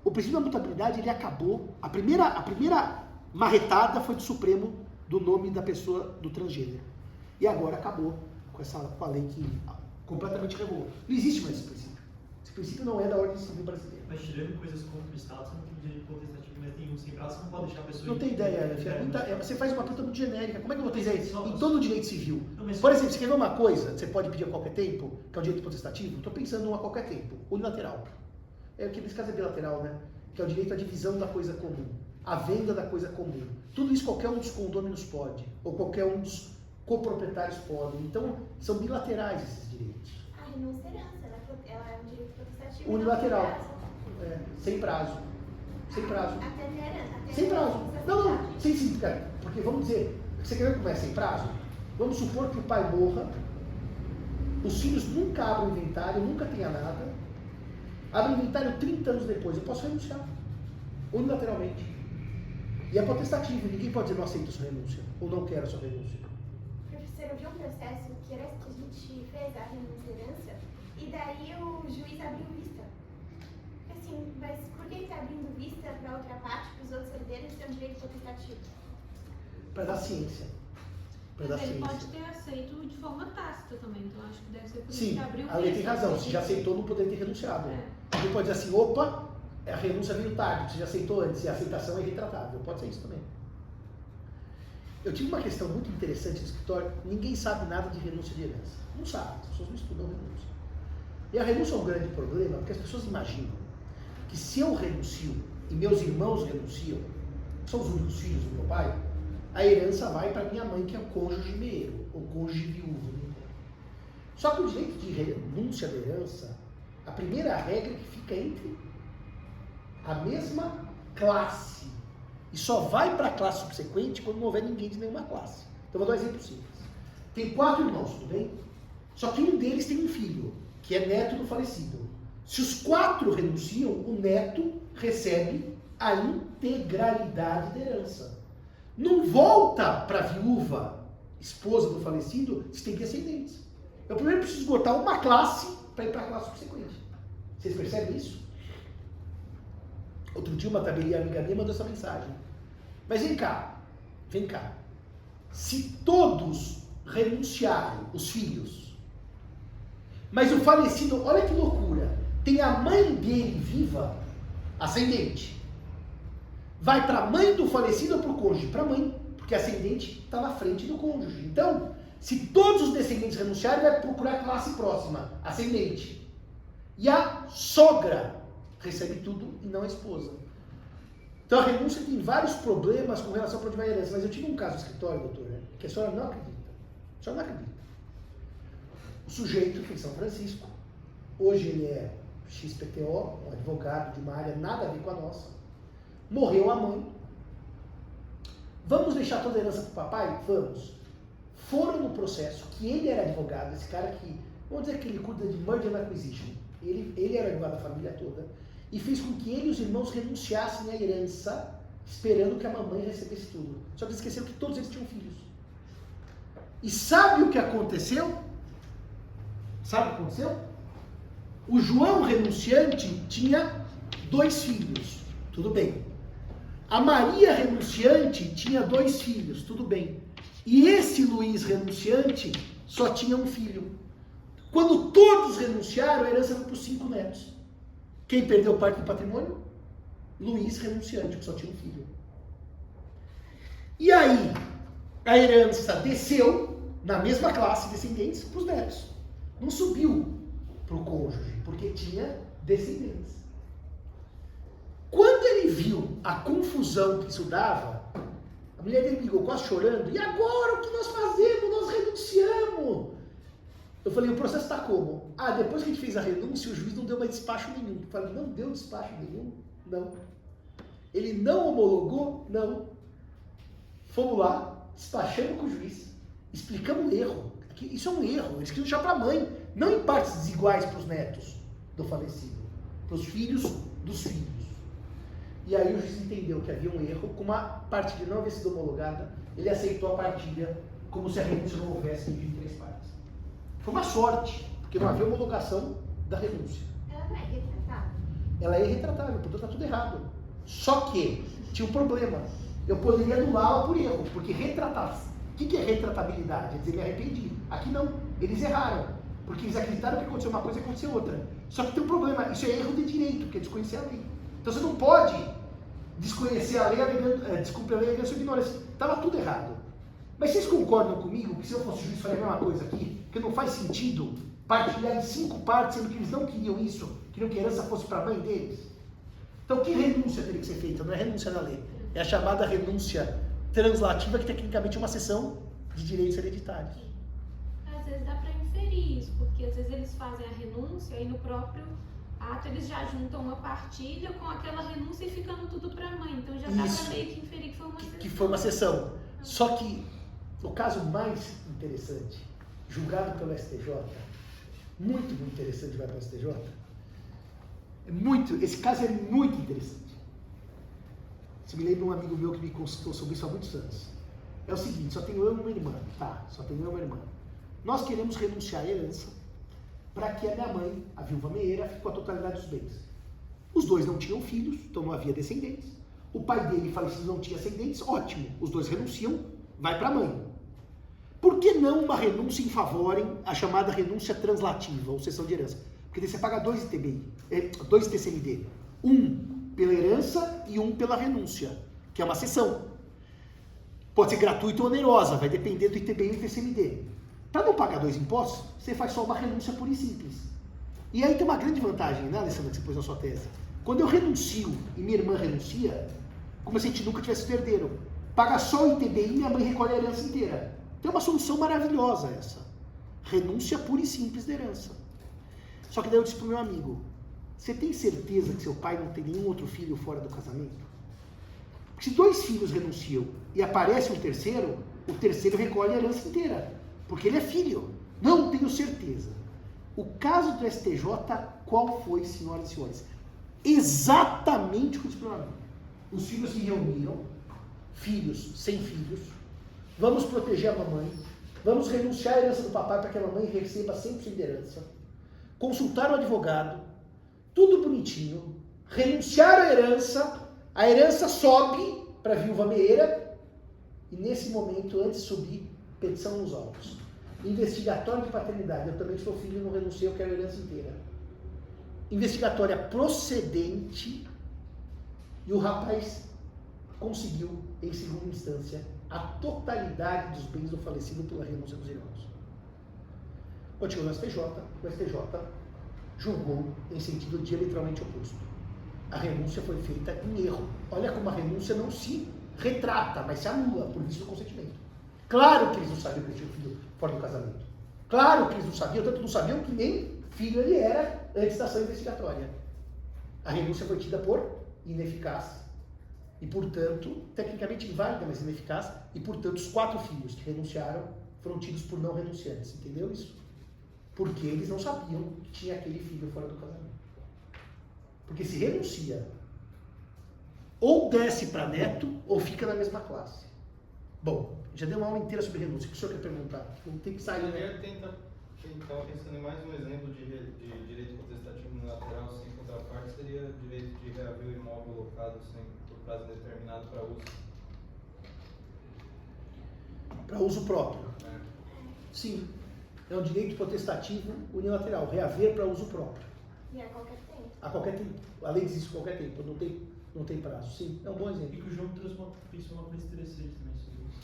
O princípio da mutabilidade, ele acabou. A primeira marretada foi do Supremo do nome da pessoa do transgênero. E agora acabou com a lei que completamente revogou. Não existe mais esse princípio. Esse princípio não é da ordem civil brasileira. Mas tirando coisas contra o Estado, você não tem direito potestativo, mas tem um sem prazo, você não pode deixar a pessoa... Não tem ideia, você faz uma pergunta muito genérica. Como é que eu vou ter ideia? Só- Em todo o direito civil. Não, mas- Por exemplo, você quer ver uma coisa, você pode pedir a qualquer tempo, que é o direito potestativo? Estou pensando em um a qualquer tempo, unilateral. Que nesse caso é bilateral, né? Que é o direito à divisão da coisa comum, à venda da coisa comum. Tudo isso qualquer um dos condôminos pode, ou qualquer um dos coproprietários pode. Então, são bilaterais esses direitos. A renúncia herança, ela é um direito potestativo. Unilateral. não tem prazo. Sem prazo. Sem prazo. Até ter Sem prazo. Não, sem significado. Porque vamos dizer, você quer ver como é sem prazo? Vamos supor que o pai morra, os filhos nunca abrem o inventário, nunca tenha nada, abrem o inventário 30 anos depois, eu posso renunciar, unilateralmente. E é potestativo, ninguém pode dizer não aceito sua renúncia, ou não quero sua renúncia. Professor, eu vi um processo que era que a gente fez a renúncia e daí o juiz abriu vista. Assim, mas por que ele está abrindo vista para outra parte, para os outros herdeiros, ter um direito potestativo? Para dar ciência. Para dar Mas ele ciência. pode ter aceito de forma tácita também, então acho que deve ser por isso Sim, que abriu a lei tem vista. razão, se já aceitou não poderia ter renunciado. É. Ele pode dizer assim, opa, a renúncia veio tarde, você já aceitou antes, e a aceitação é retratável, pode ser isso também. Eu tive uma questão muito interessante no escritório, ninguém sabe nada de renúncia de herança. Não sabe, as pessoas não estudam renúncia. E a renúncia é um grande problema, porque as pessoas imaginam que se eu renuncio e meus irmãos renunciam, são os únicos filhos do meu pai, a herança vai para minha mãe, que é o cônjuge meio, ou cônjuge viúvo. Só que o direito de renúncia da herança, a primeira regra é que fica entre a mesma classe. E só vai para a classe subsequente quando não houver ninguém de nenhuma classe. Então eu vou dar um exemplo simples. Tem 4 irmãos, tudo bem? Só que um deles tem um filho, que é neto do falecido. Se os 4 renunciam, o neto recebe a integralidade da herança. Não volta para a viúva, esposa do falecido, se tem descendentes. Eu primeiro preciso esgotar uma classe para ir para a classe subsequente. Vocês percebem isso? Outro dia uma tabelinha amiga minha mandou essa mensagem. Mas vem cá. Se todos renunciarem, os filhos, mas o falecido, olha que loucura, tem a mãe dele viva, ascendente, vai para a mãe do falecido ou para o cônjuge? Para a mãe, porque a ascendente está na frente do cônjuge. Então, se todos os descendentes renunciarem, vai procurar a classe próxima, ascendente. E a sogra recebe tudo e não a esposa. Então a renúncia tem vários problemas com relação para onde vai a herança. Mas eu tive um caso no escritório, doutora, que a senhora não acredita. A senhora não acredita. O sujeito foi em São Francisco. Hoje ele é XPTO, um advogado de uma área nada a ver com a nossa. Morreu a mãe. Vamos deixar toda a herança para o papai? Vamos. Foram no processo, que ele era advogado, esse cara que, vamos dizer que ele cuida de merger and acquisition. Ele era advogado da família toda. E fez com que ele e os irmãos renunciassem à herança, esperando que a mamãe recebesse tudo. Só que esqueceu que todos eles tinham filhos. E sabe o que aconteceu? Sabe o que aconteceu? O João renunciante tinha 2 filhos. Tudo bem. A Maria renunciante tinha 2 filhos. Tudo bem. E esse Luiz renunciante só tinha um filho. Quando todos renunciaram, a herança foi para os 5 netos. Quem perdeu parte do patrimônio? Luiz renunciante, que só tinha um filho. E aí, a herança desceu, na mesma classe descendentes, para os netos. Não subiu para o cônjuge, porque tinha descendentes. Quando ele viu a confusão que isso dava, a mulher dele ligou quase chorando, e agora o que nós fazemos? Nós renunciamos. Eu falei, o processo está como? Ah, depois que a gente fez a renúncia, o juiz não deu mais despacho nenhum. Eu falei, não deu despacho nenhum? Não. Ele não homologou? Não. Fomos lá, despachamos com o juiz, explicamos o erro. Isso é um erro, eles queriam deixar para a mãe, não em partes desiguais para os netos do falecido, para os filhos dos filhos. E aí o juiz entendeu que havia um erro, como a partilha não havia sido homologada, ele aceitou a partilha como se a renúncia não houvesse dividido em 3 partes. Foi uma sorte, porque não havia homologação da renúncia. Ela não é retratável. Ela é irretratável, portanto está tudo errado. Só que tinha um problema. Eu poderia anulá-la por erro, porque retratar. O que é retratabilidade? É dizer, me arrependi. Aqui não, eles erraram. Porque eles acreditaram que aconteceu uma coisa e aconteceu outra. Só que tem um problema, isso é erro de direito, que é desconhecer a lei. Então você não pode desconhecer a lei, desculpe a lei, a sua ignorância. Estava tudo errado. Mas vocês concordam comigo que se eu fosse juiz faria a mesma coisa aqui? Que não faz sentido partilhar em 5 partes, sendo que eles não queriam isso, queriam que a herança fosse para a mãe deles? Então que renúncia teria que ser feita? Não é renúncia na lei. É a chamada renúncia translativa, que tecnicamente é uma seção de direitos hereditários. Às vezes dá para inferir isso, porque às vezes eles fazem a renúncia e no próprio ato, eles já juntam uma partilha com aquela renúncia e ficando tudo para a mãe. Então já dá Isso. para meio que inferir que foi uma sessão. Que foi uma sessão. Só que o caso mais interessante, julgado pelo STJ, muito interessante, vai para o STJ, esse caso é muito interessante. Você me lembra um amigo meu que me consultou sobre isso há muitos anos. É o seguinte, só tenho eu e uma irmã, tá? Só tenho eu e uma irmã. Nós queremos renunciar à herança para que a minha mãe, a viúva meieira, fique com a totalidade dos bens. Os dois não tinham filhos, então não havia descendentes. O pai dele falecido não tinha ascendentes, ótimo. Os dois renunciam, vai para a mãe. Por que não uma renúncia em favorem, a chamada renúncia translativa, ou cessão de herança? Porque daí você paga 2 ITBI, 2 TCMD. Um pela herança e um pela renúncia, que é uma cessão. Pode ser gratuita ou onerosa, vai depender do ITBI e do TCMD. Para não pagar 2 impostos, você faz só uma renúncia pura e simples. E aí tem uma grande vantagem, né, Alessandra, que você pôs na sua tese. Quando eu renuncio e minha irmã renuncia, como se a gente nunca tivesse sido herdeiro. Paga só o ITBI e minha mãe recolhe a herança inteira. Tem uma solução maravilhosa essa. Renúncia pura e simples da herança. Só que daí eu disse pro meu amigo, você tem certeza que seu pai não tem nenhum outro filho fora do casamento? Porque se 2 filhos renunciam e aparece um terceiro, o terceiro recolhe a herança inteira. Porque ele é filho. Não tenho certeza. O caso do STJ, qual foi, senhoras e senhores? Exatamente o que eu disse pro meu amigo. Os filhos se reuniram, filhos sem filhos, vamos proteger a mamãe, vamos renunciar à herança do papai para que a mamãe receba 100% de herança, consultar o advogado, tudo bonitinho, renunciar a herança sobe para a viúva meieira e nesse momento, antes de subir, petição nos autos. Investigatório de paternidade, eu também sou filho, não renunciei, eu quero a herança inteira. Investigatória procedente e o rapaz conseguiu, em segunda instância, a totalidade dos bens do falecido pela renúncia dos irmãos. Quando chegou no STJ, o STJ julgou em sentido diametralmente oposto. A renúncia foi feita em erro. Olha como a renúncia não se retrata, mas se anula por vício do consentimento. Claro que eles não sabiam que ele tinha um filho fora do casamento. Claro que eles não sabiam, tanto não sabiam que nem filho ele era antes da ação investigatória. A renúncia foi tida por ineficaz e, portanto, tecnicamente inválida, mas ineficaz, e, portanto, os 4 filhos que renunciaram foram tidos por não renunciantes. Entendeu isso? Porque eles não sabiam que tinha aquele filho fora do casamento. Porque se renuncia, ou desce para neto, ou fica na mesma classe. Bom, já deu uma aula inteira sobre renúncia. O que o senhor quer perguntar? Não tem que sair, né? Eu estava pensando em mais um exemplo de direito potestativo unilateral sem contraparte, seria direito de reaver o imóvel locado por prazo indeterminado para uso. Para uso próprio. É. Sim. É um direito potestativo unilateral, reaver para uso próprio. E a qualquer tempo. A qualquer tempo. A lei existe a qualquer tempo, não tem prazo. Sim, é um bom E exemplo. que o João trouxe uma coisa interessante também sobre isso.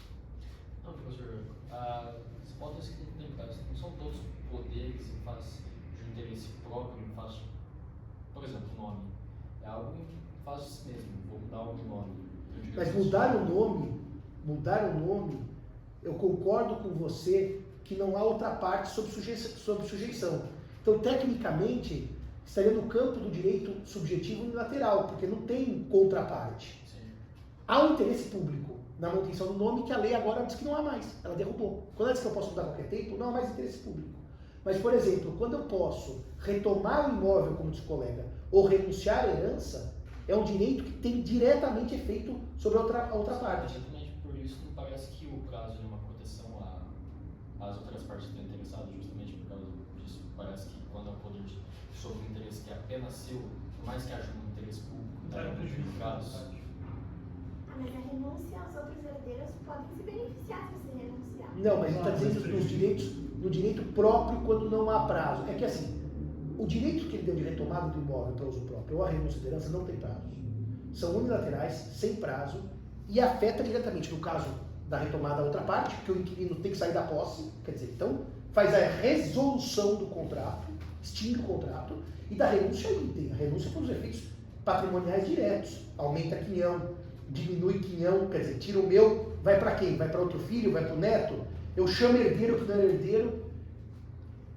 Não, professor, as hipóteses que não tem prazo, não são todos poderes em face de um interesse próprio, em face, por exemplo, o nome. É algo que faz de si mesmo, vou mudar o nome. Mas mudar o nome, eu concordo com você que não há outra parte sob sujeição. Então, tecnicamente, estaria no campo do direito subjetivo unilateral, porque não tem contraparte. Sim. Há um interesse público na manutenção do nome que a lei agora diz que não há mais. Ela derrubou. Quando ela diz que eu posso mudar a qualquer tempo, não há mais interesse público. Mas, por exemplo, quando eu posso retomar o imóvel, como diz o colega, ou renunciar à herança, é um direito que tem diretamente efeito sobre a outra parte. Exatamente por isso não parece que o prazo de uma proteção às outras partes estão interessadas, justamente por causa disso. Parece que quando é um poder sobre um interesse que é apenas seu, por mais que haja um interesse público, Não é prejudicados. Mas a renúncia, os outros herdeiros podem se beneficiar se você renunciar. Não, mas ele está dizendo no direito próprio quando não há prazo. É que assim, o direito que ele deu de retomada do imóvel para uso próprio ou a renúncia de herança não tem prazo. São unilaterais, sem prazo, e afeta diretamente, no caso da retomada da outra parte, porque o inquilino tem que sair da posse, quer dizer, então faz a resolução do contrato, extingue o contrato, e da renúncia item. A renúncia por os efeitos patrimoniais diretos. Aumenta quinhão, diminui quinhão, quer dizer, tira o meu, vai para quem? Vai para outro filho, vai para o neto? Eu chamo herdeiro que não é herdeiro.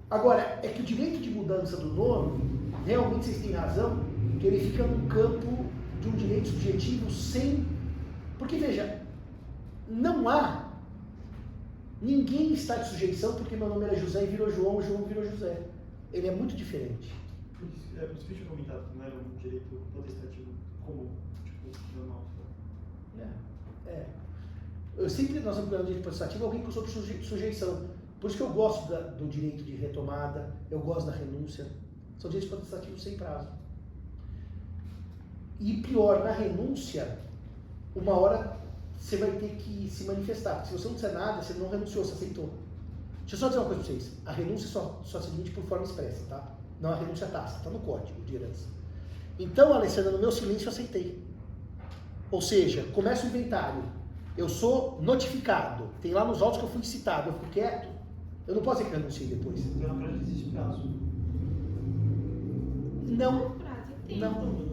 Agora, é que o direito de mudança do nome realmente vocês têm razão, que ele fica num campo de um direito subjetivo sem... Porque, veja, não há... Ninguém está de sujeição porque meu nome era José e virou João, o João virou José. Ele é muito diferente. Por isso que eu tinha comentado que não era um direito potestativo comum, tipo, normal. Eu sempre, nós estamos falando de direito potestativo, alguém que sob sujeição. Por isso que eu gosto do direito de retomada, eu gosto da renúncia. São direitos potestativos sem prazo. E pior, na renúncia, uma hora você vai ter que se manifestar. Porque se você não disser nada, você não renunciou, você aceitou. Deixa eu só dizer uma coisa para vocês. A renúncia só se limite por forma expressa, tá? Não a renúncia tácita, está no código de herança. Então, Alessandra, no meu silêncio eu aceitei. Ou seja, começa o inventário. Eu sou notificado. Tem lá nos autos que eu fui citado. Eu fico quieto. Eu não posso dizer que renunciei depois. Então, não existe prazo.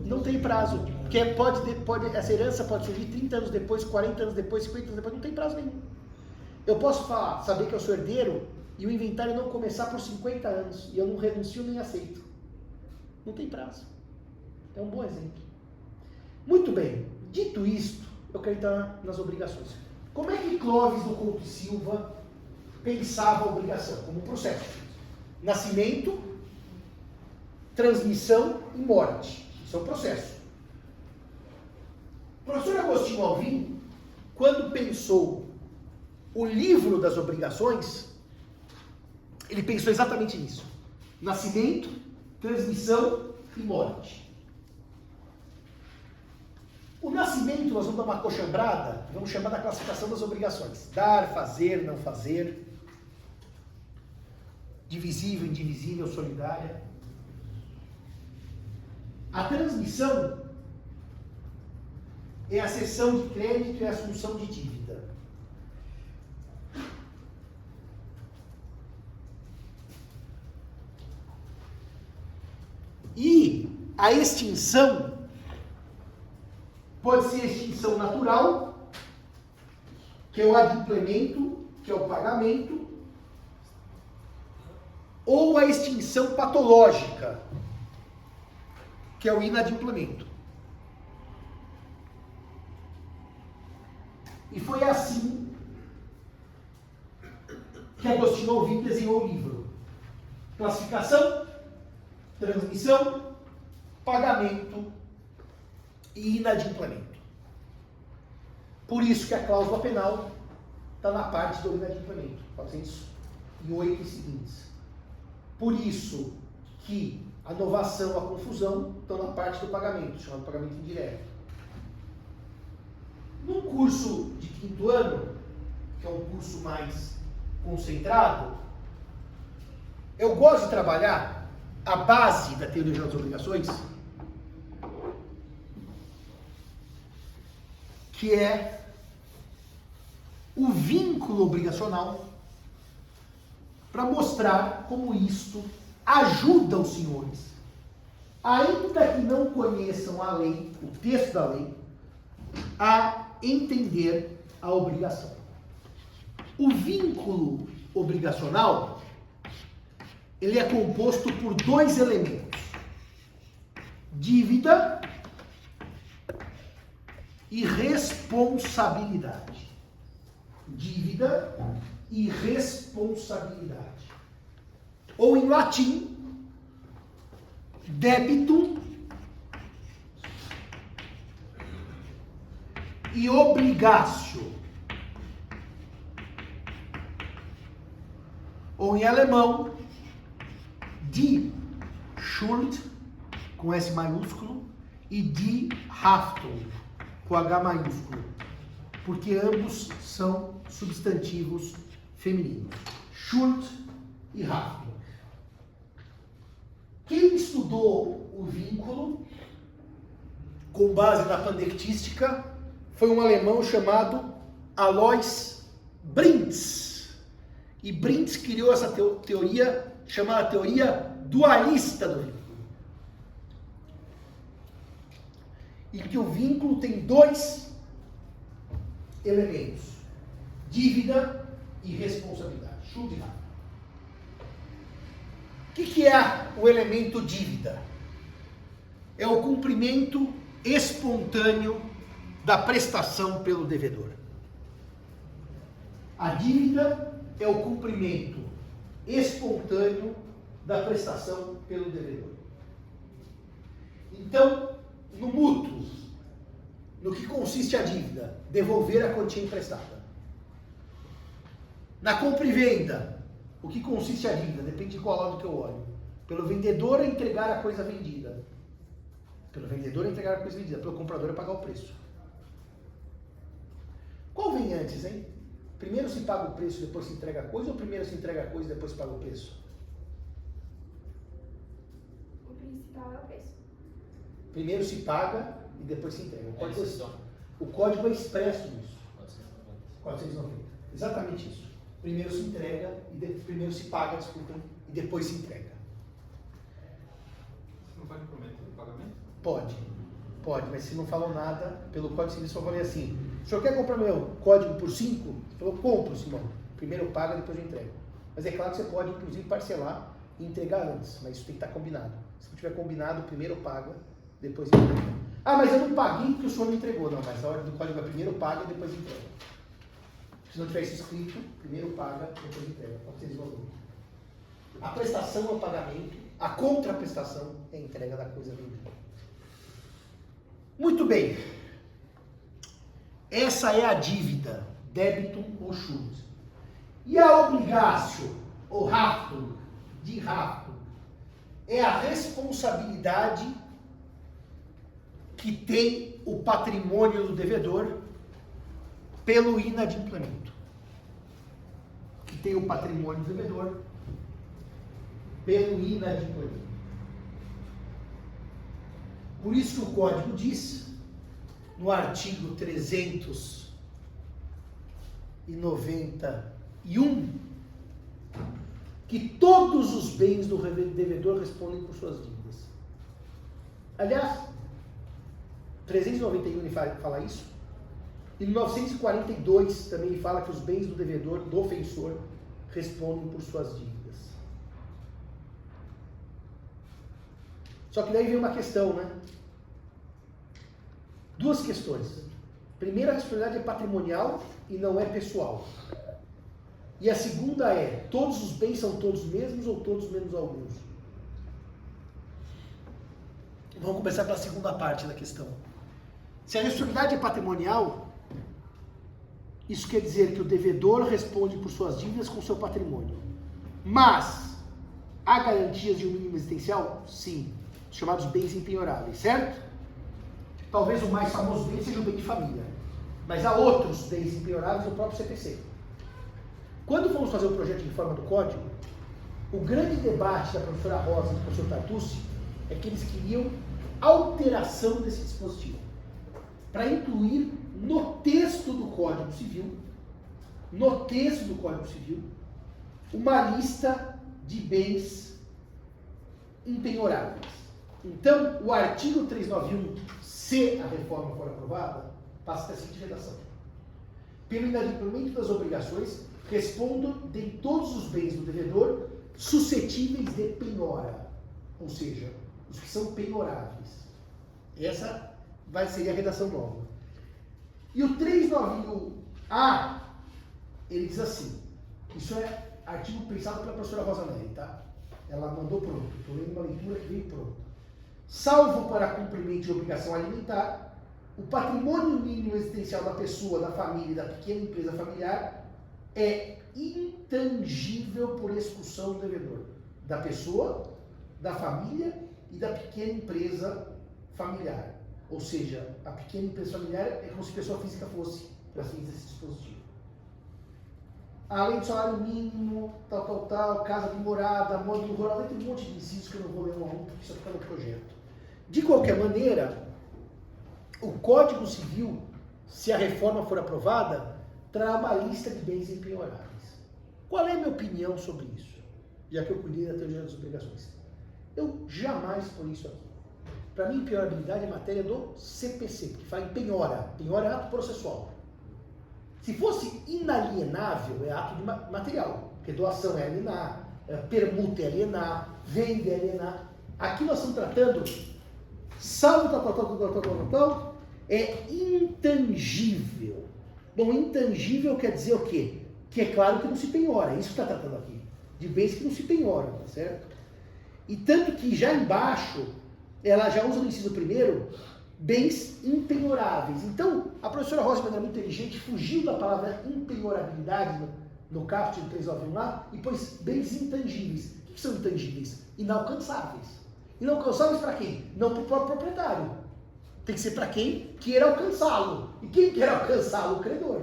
Não tem prazo. Porque essa herança pode surgir 30 anos depois, 40 anos depois, 50 anos depois, não tem prazo nenhum. Eu posso saber que eu sou herdeiro e o inventário não começar por 50 anos e eu não renuncio nem aceito. Não tem prazo. É um bom exemplo. Muito bem. Dito isto, eu quero entrar nas obrigações. Como é que Clóvis do Couto e Silva pensava a obrigação? Como um processo. Nascimento, transmissão e morte. Isso é um processo. O professor Agostinho Alvim, quando pensou o livro das obrigações, ele pensou exatamente nisso. Nascimento, transmissão e morte. O nascimento, nós vamos dar uma coxambrada, vamos chamar da classificação das obrigações. Dar, fazer, não fazer. Divisível, indivisível, solidária. A transmissão é a cessão de crédito e a assunção de dívida. E a extinção pode ser extinção natural, que é o adimplemento, que é o pagamento, ou a extinção patológica, que é o inadimplemento. E foi assim que Agostinho Alvim desenhou o livro. Classificação, transmissão, pagamento e inadimplemento. Por isso que a cláusula penal está na parte do inadimplemento, 408 e seguintes. Por isso que a novação, a confusão estão na parte do pagamento, chamado pagamento indireto. Num curso de 5º ano, que é um curso mais concentrado, eu gosto de trabalhar a base da teoria geral das obrigações, que é o vínculo obrigacional, para mostrar como isto ajuda os senhores, ainda que não conheçam a lei, o texto da lei, a entender a obrigação. O vínculo obrigacional, ele é composto por 2 elementos: dívida e responsabilidade. Dívida e responsabilidade. Ou em latim, débitum e obrigatio. Ou em alemão, die Schuld, com S maiúsculo, e die Haftung, com H maiúsculo, porque ambos são substantivos femininos. Schuld e Haftung. Quem estudou o vínculo, com base na pandectística, foi um alemão chamado Alois Brintz. E Brintz criou essa teoria, chamada teoria dualista do vínculo. E que o vínculo tem 2 elementos: dívida e responsabilidade. Schuld e Haftung. O que é o elemento dívida? é o cumprimento espontâneo da prestação pelo devedor. A dívida é o cumprimento espontâneo da prestação pelo devedor. Então, no mútuo, no que consiste a dívida? Devolver a quantia emprestada. Na compra e venda, o que consiste a dívida? Depende de qual lado que eu olho. Pelo vendedor entregar a coisa vendida. Pelo vendedor entregar a coisa vendida. Pelo comprador pagar o preço. Qual vem antes, hein? Primeiro se paga o preço, depois se entrega a coisa, ou primeiro se entrega a coisa e depois se paga o preço? O principal é o preço. Primeiro se paga e depois se entrega. exceção. O código é expresso nisso. 490. 490. Exatamente isso. Primeiro se entrega, primeiro se paga, desculpem, e depois se entrega. Você não pode prometer o pagamento? Pode, mas se não falou nada, pelo Código Civil só falei assim, o senhor quer comprar meu código por 5? Falou, compro, Simão. Primeiro paga, depois eu entrego. Mas é claro que você pode, inclusive, parcelar e entregar antes, mas isso tem que estar combinado. Se não tiver combinado, primeiro paga, depois entrega. Ah, mas eu não paguei porque o senhor não entregou. Não, mas a ordem do código é primeiro paga e depois entrega. Se não tiver isso escrito, primeiro paga, depois entrega. Pode ser desenvolvido. A prestação é o pagamento, a contraprestação é a entrega da coisa vendida. Muito bem. Essa é a dívida, débitum ou schuld. E a obrigatio, ou raftung, de raftung, é a responsabilidade que tem o patrimônio do devedor pelo inadimplemento. Que tem o patrimônio do devedor pelo inadimplemento. Por isso que o Código diz, no artigo 391, que todos os bens do devedor respondem por suas dívidas. Aliás, 391 ele fala isso, e no 942 também ele fala que os bens do devedor, do ofensor, respondem por suas dívidas. Só que daí vem uma questão, né? Duas questões. Primeiro, a responsabilidade é patrimonial e não é pessoal. E a segunda é, todos os bens são todos mesmos ou todos menos alguns? Vamos começar pela segunda parte da questão. Se a responsabilidade é patrimonial, isso quer dizer que o devedor responde por suas dívidas com seu patrimônio. Mas, há garantias de um mínimo existencial? Sim. Chamados bens impenhoráveis, certo? Talvez o mais famoso deles seja o bem de família. Mas há outros bens impenhoráveis no próprio CPC. Quando fomos fazer o projeto de reforma do Código, o grande debate da professora Rosa e do professor Tartucci é que eles queriam alteração desse dispositivo para incluir no texto do Código Civil, uma lista de bens impenhoráveis. Então, o artigo 391, se a reforma for aprovada, passa a seguinte redação. Pelo inadimplemento das obrigações, respondo de todos os bens do devedor suscetíveis de penhora, ou seja, os que são penhoráveis. Essa seria a redação nova. E o 391A, ele diz assim, isso é artigo pensado pela professora Rosa Neri, tá? Ela mandou pronto, estou lendo uma leitura que veio pronta. Salvo para cumprimento de obrigação alimentar, o patrimônio mínimo existencial da pessoa, da família e da pequena empresa familiar é intangível por expulsão do devedor. Da pessoa, da família e da pequena empresa familiar. Ou seja, a pequena empresa familiar é como se a pessoa física fosse, para fins desse dispositivo. Além do salário mínimo, tal, casa de morada, módulo rural, tem um monte de incisos que eu não vou ler um a um, porque isso fica no projeto. De qualquer maneira, o Código Civil, se a reforma for aprovada, trará uma lista de bens impenhoráveis. Qual é a minha opinião sobre isso? Já que eu cuidei da teoria das obrigações. Eu jamais ponho isso aqui. Para mim, penhorabilidade é matéria do CPC, que fala em penhora. Penhora é ato processual. Se fosse inalienável, é ato de material. Porque doação é alienar, permuta é alienar, venda é alienar. Aqui nós estamos tratando salvo tal, é intangível. Bom, intangível quer dizer o quê? Que é claro que não se penhora, é isso que está tratando aqui. De bens que não se penhoram, tá certo? E tanto que já embaixo, ela já usa no inciso primeiro, bens impenhoráveis. Então, a professora Rosa, de maneira muito inteligente, fugiu da palavra impenhorabilidade no caput de 391 lá e pôs bens intangíveis. O que são intangíveis? Inalcançáveis. Inalcançáveis para quem? Não para o próprio proprietário. Tem que ser para quem queira alcançá-lo. E quem quer alcançá-lo? O credor.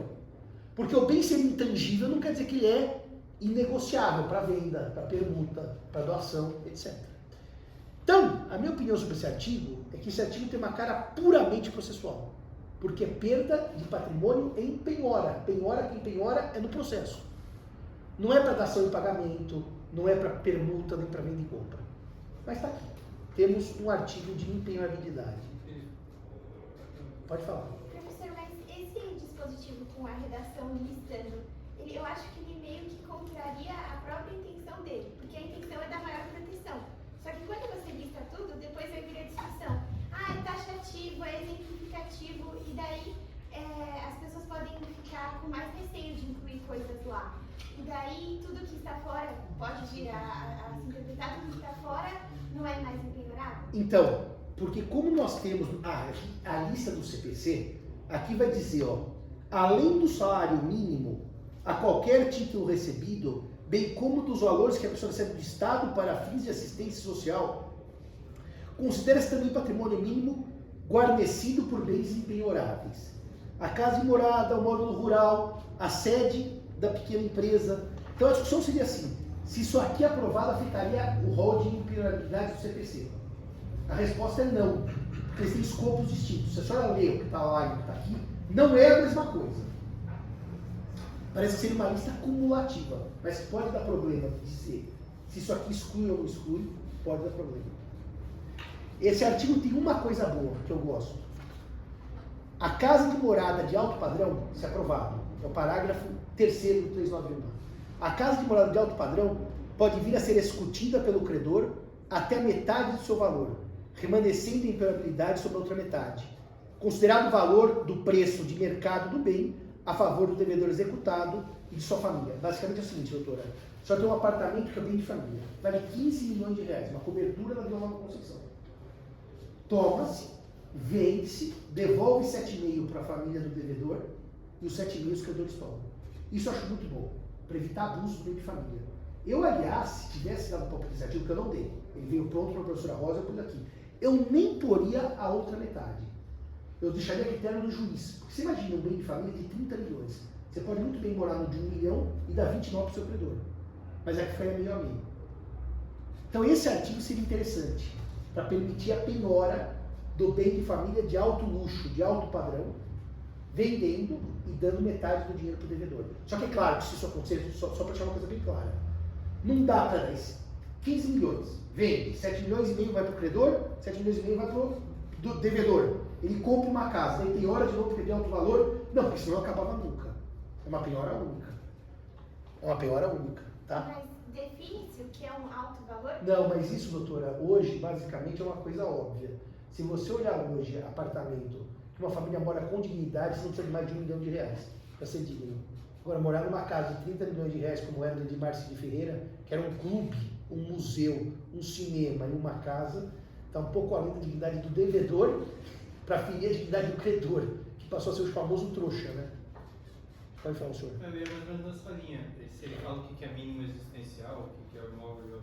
Porque o bem ser intangível não quer dizer que ele é inegociável para venda, para permuta, para doação, etc. Então, a minha opinião sobre esse artigo é que esse artigo tem uma cara puramente processual. Porque é perda de patrimônio em penhora. Penhora, quem penhora é no processo. Não é para dação e pagamento, não é para permuta, nem para venda e compra. Mas está aqui. Temos um artigo de impenhorabilidade. Pode falar. Professor, mas esse dispositivo com a redação listando, eu acho que ele meio que contraria a própria intenção dele, porque a intenção é dar maior proteção. Só que quando você lista tudo, depois vai vir a discussão. É taxativo, é exemplificativo, e daí as pessoas podem ficar com mais receio de incluir coisas lá. E daí tudo que está fora pode vir a se interpretar, tudo que está fora não é mais empenhorável? Então, porque como nós temos a lista do CPC, aqui vai dizer, além do salário mínimo, a qualquer título recebido, bem como dos valores que a pessoa recebe do Estado para fins de assistência social, considera-se também patrimônio mínimo guarnecido por bens impenhoráveis. A casa de morada, o módulo rural, a sede da pequena empresa. Então a discussão seria assim, se isso aqui é aprovado, afetaria o rol de impenhorabilidade do CPC. A resposta é não, porque eles têm escopos distintos. Se a senhora lê o que está lá e o que está aqui, não é a mesma coisa. Parece ser uma lista cumulativa, mas pode dar problema de dizer se isso aqui exclui ou não exclui, pode dar problema. Esse artigo tem uma coisa boa que eu gosto. A casa de morada de alto padrão, se aprovado, é o parágrafo 3º do 391. A casa de morada de alto padrão pode vir a ser escutida pelo credor até a metade do seu valor, remanescendo em impenhorabilidade sobre a outra metade, considerado o valor do preço de mercado do bem a favor do devedor executado e de sua família. Basicamente é o seguinte, doutora, só tem um apartamento que é bem de família, vale 15 milhões de reais, uma cobertura na Vila Nova Conceição. Toma-se, vende-se, devolve 7,5 para a família do devedor e os 7,5 os credores tomam. Isso eu acho muito bom, para evitar abuso do bem de família. Eu, aliás, se tivesse dado um pouco desse artigo, que eu não dei, ele veio pronto para a professora Rosa, eu pus aqui, eu nem poria a outra metade. Eu deixaria a critério do juiz. Porque você imagina um bem de família de 30 milhões. Você pode muito bem morar no de 1 milhão e dar 29 para o seu credor. Mas aqui foi meio a meio. Então esse artigo seria interessante para permitir a penhora do bem de família de alto luxo, de alto padrão, vendendo e dando metade do dinheiro para o devedor. Só que é claro que se isso acontecer, só para deixar uma coisa bem clara, não dá para dar isso. 15 milhões, vende, 7 milhões e meio vai para o credor, 7 milhões e meio vai para o devedor. Ele compra uma casa, daí penhora de novo porque tem alto valor. Não, porque senão acabava nunca. É uma penhora única. É uma penhora única, tá? Mas define-se o que é um alto valor? Não, mas isso, doutora, hoje, basicamente, é uma coisa óbvia. Se você olhar hoje apartamento que uma família mora com dignidade, você não precisa de mais de R$1 milhão para ser digno. Agora, morar numa casa de 30 milhões de reais, como era de Márcio de Ferreira, que era um clube, um museu, um cinema e uma casa, está um pouco além da dignidade do devedor para ferir a dignidade do credor, que passou a ser o famoso trouxa, né? Pode falar, senhor. Eu ia mais ou menos nessa linha. Se ele fala o que é mínimo existencial, o que é o imóvel...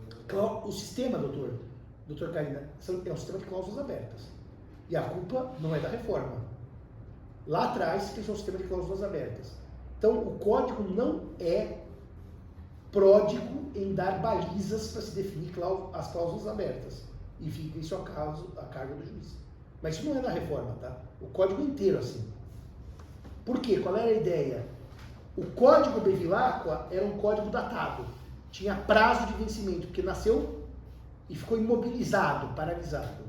O sistema, doutor Karina, é um sistema de cláusulas abertas. E a culpa não é da reforma. Lá atrás tem um sistema de cláusulas abertas. Então, o código não é pródigo em dar balizas para se definir as cláusulas abertas. E fica isso a cargo do juiz. Mas isso não é da reforma, tá? O código inteiro, assim. Por quê? Qual era a ideia? O código Bevilacqua era um código datado. Tinha prazo de vencimento, porque nasceu e ficou imobilizado, paralisado.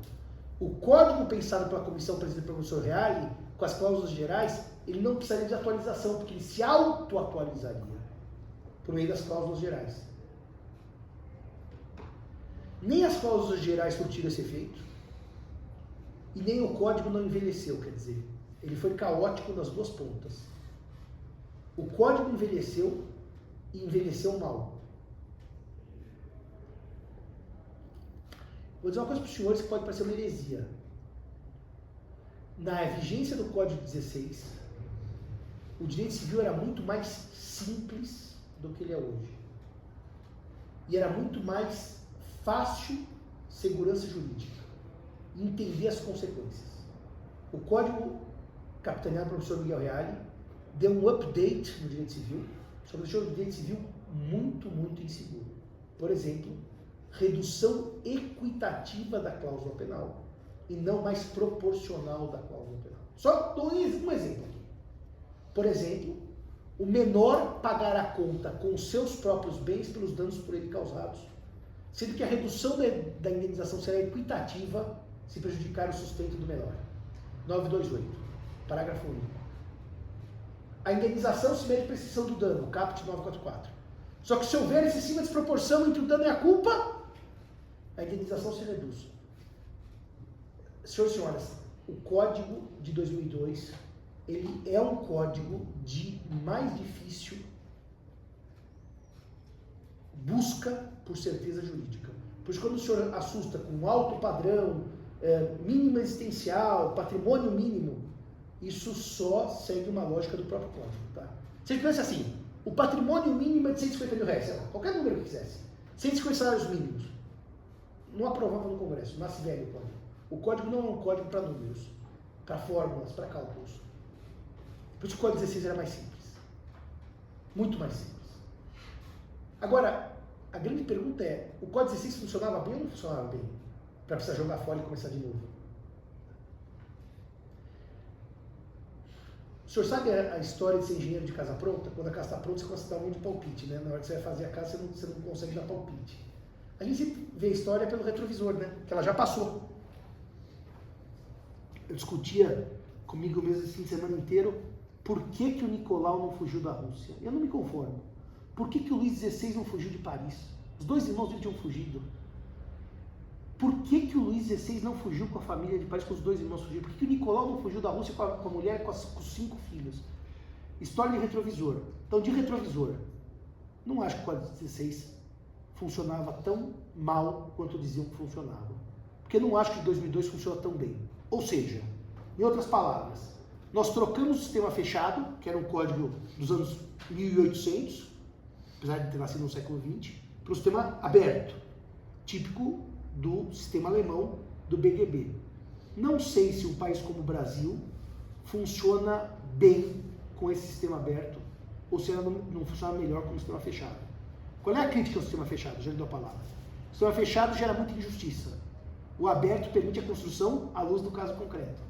O código pensado pela comissão presidida pelo professor Reale, com as cláusulas gerais, ele não precisaria de atualização, porque ele se auto-atualizaria por meio das cláusulas gerais. Nem as cláusulas gerais surtiram esse efeito, E nem o código não envelheceu, quer dizer, ele foi caótico nas duas pontas. O código envelheceu e envelheceu mal. Vou dizer uma coisa para os senhores que pode parecer uma heresia. Na vigência do Código 16, o direito civil era muito mais simples do que ele é hoje. E era muito mais fácil segurança jurídica. Entender as consequências. O Código, capitaneado pelo professor Miguel Reale, deu um update no direito civil, só que deixou o direito civil muito, muito inseguro. Por exemplo, redução equitativa da cláusula penal e não mais proporcional da cláusula penal. Só dou um exemplo aqui. Por exemplo, o menor pagará conta com seus próprios bens pelos danos por ele causados, sendo que a redução da indenização será equitativa se prejudicar o sustento do menor. 928, parágrafo único. A indenização se mede pela extinção do dano, caput 944. Só que se houver excessiva desproporção entre o dano e a culpa, a indenização se reduz. Senhoras e senhores, o Código de 2002, ele é um código de mais difícil busca por certeza jurídica. Por isso, quando o senhor assusta com alto padrão, mínimo existencial, patrimônio mínimo, isso só segue uma lógica do próprio código. Tá? Se ele pensa assim, o patrimônio mínimo é de 150 mil reais, sei lá, qualquer número que quisesse, 150 salários mínimos, não aprovava no Congresso, nasce velho o código. O código não é um código para números, para fórmulas, para cálculos. Por isso o Código 16 era mais simples. Muito mais simples. Agora, a grande pergunta é, o Código 16 funcionava bem ou não funcionava bem? Para precisar jogar fora e começar de novo. O senhor sabe a história de ser engenheiro de casa pronta? Quando a casa está pronta, você começa a dar um monte de palpite, né? Na hora que você vai fazer a casa, você não consegue dar palpite. A gente sempre vê a história pelo retrovisor, né? Que ela já passou. Eu discutia comigo mesmo esse fim de semana inteiro por que o Nicolau não fugiu da Rússia. Eu não me conformo. Por que o Luís XVI não fugiu de Paris? Os dois irmãos dele tinham fugido. Por que o Luís XVI não fugiu com a família de Paris, com os dois irmãos fugiram? Por que o Nicolau não fugiu da Rússia com a mulher e com os 5 filhos? História de retrovisor. Então, de retrovisor, não acho que o Código 16 funcionava tão mal quanto diziam que funcionava. Porque não acho que o 2002 funciona tão bem. Ou seja, em outras palavras, nós trocamos o sistema fechado, que era um código dos anos 1800, apesar de ter nascido no século XX, para o sistema aberto, típico do sistema alemão do BGB. Não sei se um país como o Brasil funciona bem com esse sistema aberto ou se ela não funciona melhor com o sistema fechado. Qual é a crítica ao sistema fechado? Já lhe dou a palavra. O sistema fechado gera muita injustiça. O aberto permite a construção à luz do caso concreto.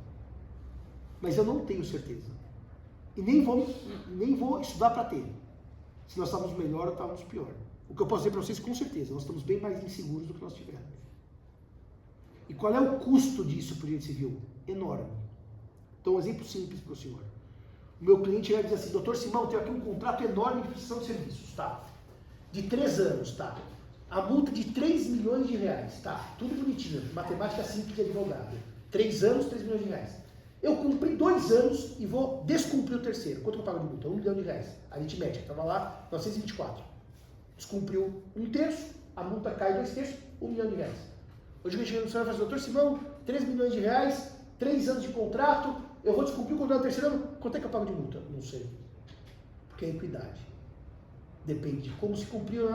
Mas eu não tenho certeza. E nem vou estudar para ter. Se nós estávamos melhor ou estávamos pior. O que eu posso dizer para vocês com certeza, nós estamos bem mais inseguros do que nós tivemos. E qual é o custo disso para o direito civil? Enorme. Então, um exemplo simples para o senhor. O meu cliente vai dizer assim, doutor Simão, tenho aqui um contrato enorme de prestação de serviços, tá? De 3 anos, tá? A multa de 3 milhões de reais, tá? Tudo bonitinho, matemática simples de advogado. 3 anos, 3 milhões de reais. Eu cumpri 2 anos e vou descumprir o terceiro. Quanto eu pago de multa? 1 milhão de reais. Aritmética, estava lá, 924. Descumpriu 1/3, a multa cai 2/3, 1 milhão de reais. Hoje eu chego no senhor e falo, doutor Simão, 3 milhões de reais, 3 anos de contrato, eu vou descumprir o contrato do terceiro ano, quanto é que eu pago de multa? Não sei. Porque é equidade. Depende de como se cumpriu,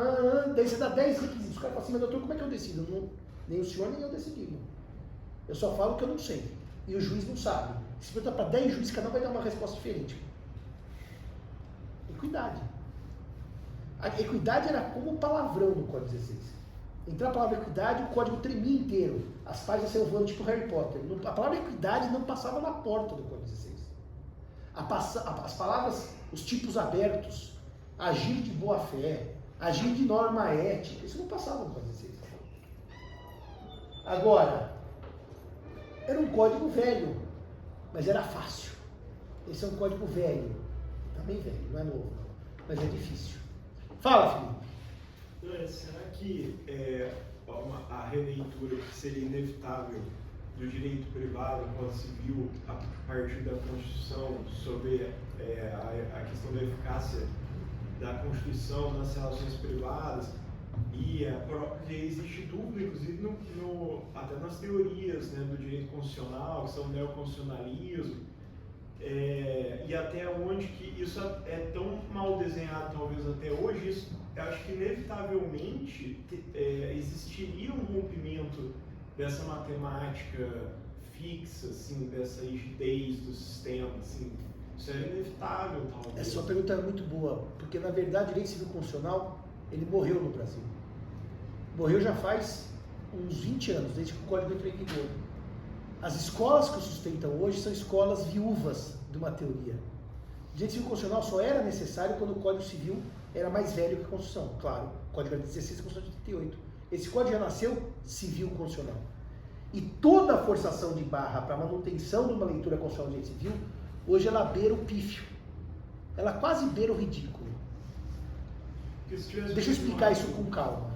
daí você dá 10 requisitos. O cara fala assim, mas doutor, como é que eu decido? Não, nem o senhor, nem eu decidimos. Eu só falo que eu não sei. E o juiz não sabe. Se perguntar para 10 juízes, cada um vai dar uma resposta diferente. Equidade. A equidade era como palavrão no Código 16. Entrar a palavra equidade, o código tremia inteiro. As páginas saíam voando tipo Harry Potter. A palavra equidade não passava na porta do Código 16. As palavras, os tipos abertos, agir de boa fé, agir de norma ética, isso não passava no Código 16. Agora, era um código velho, mas era fácil. Esse é um código velho, também velho, não é novo, mas é difícil. Fala, Felipe. Será que a releitura que seria inevitável do direito privado enquanto civil a partir da Constituição, sobre a questão da eficácia da Constituição nas relações privadas, porque existe dúvida, inclusive, até nas teorias, né, do direito constitucional, que são o neoconstitucionalismo, e até onde que isso é tão mal desenhado, talvez até hoje, isso, eu acho que inevitavelmente existiria um rompimento dessa matemática fixa, assim, dessa rigidez do sistema, assim. Isso é inevitável, talvez. Essa sua pergunta é muito boa, porque na verdade o direito civil constitucional, ele morreu no Brasil. Morreu já faz uns 20 anos, desde que o Código entrou em vigor. As escolas que o sustentam hoje são escolas viúvas de uma teoria. O direito civil constitucional só era necessário quando o Código Civil era mais velho que a Constituição. Claro, o Código era de 16 e a Constituição de 88. Esse código já nasceu civil constitucional. E toda a forçação de barra para a manutenção de uma leitura constitucional do direito civil, hoje ela beira o pífio. Ela quase beira o ridículo. Deixa eu explicar isso com calma.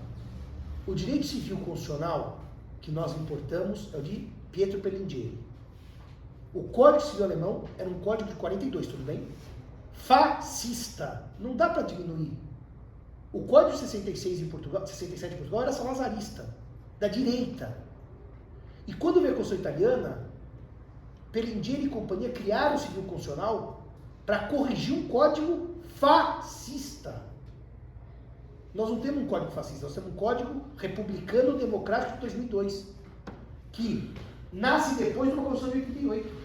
O direito civil constitucional que nós importamos é o de Pietro Pellingieri. O Código Civil Alemão era um código de 42, tudo bem? Fascista. Não dá para diminuir. O Código de 67 em Portugal era salazarista, da direita. E quando veio a Constituição Italiana, Pellingieri e companhia criaram o civil constitucional para corrigir um código fascista. Nós não temos um código fascista, nós temos um código republicano democrático de 2002, que nasce depois de uma Constituição de 88.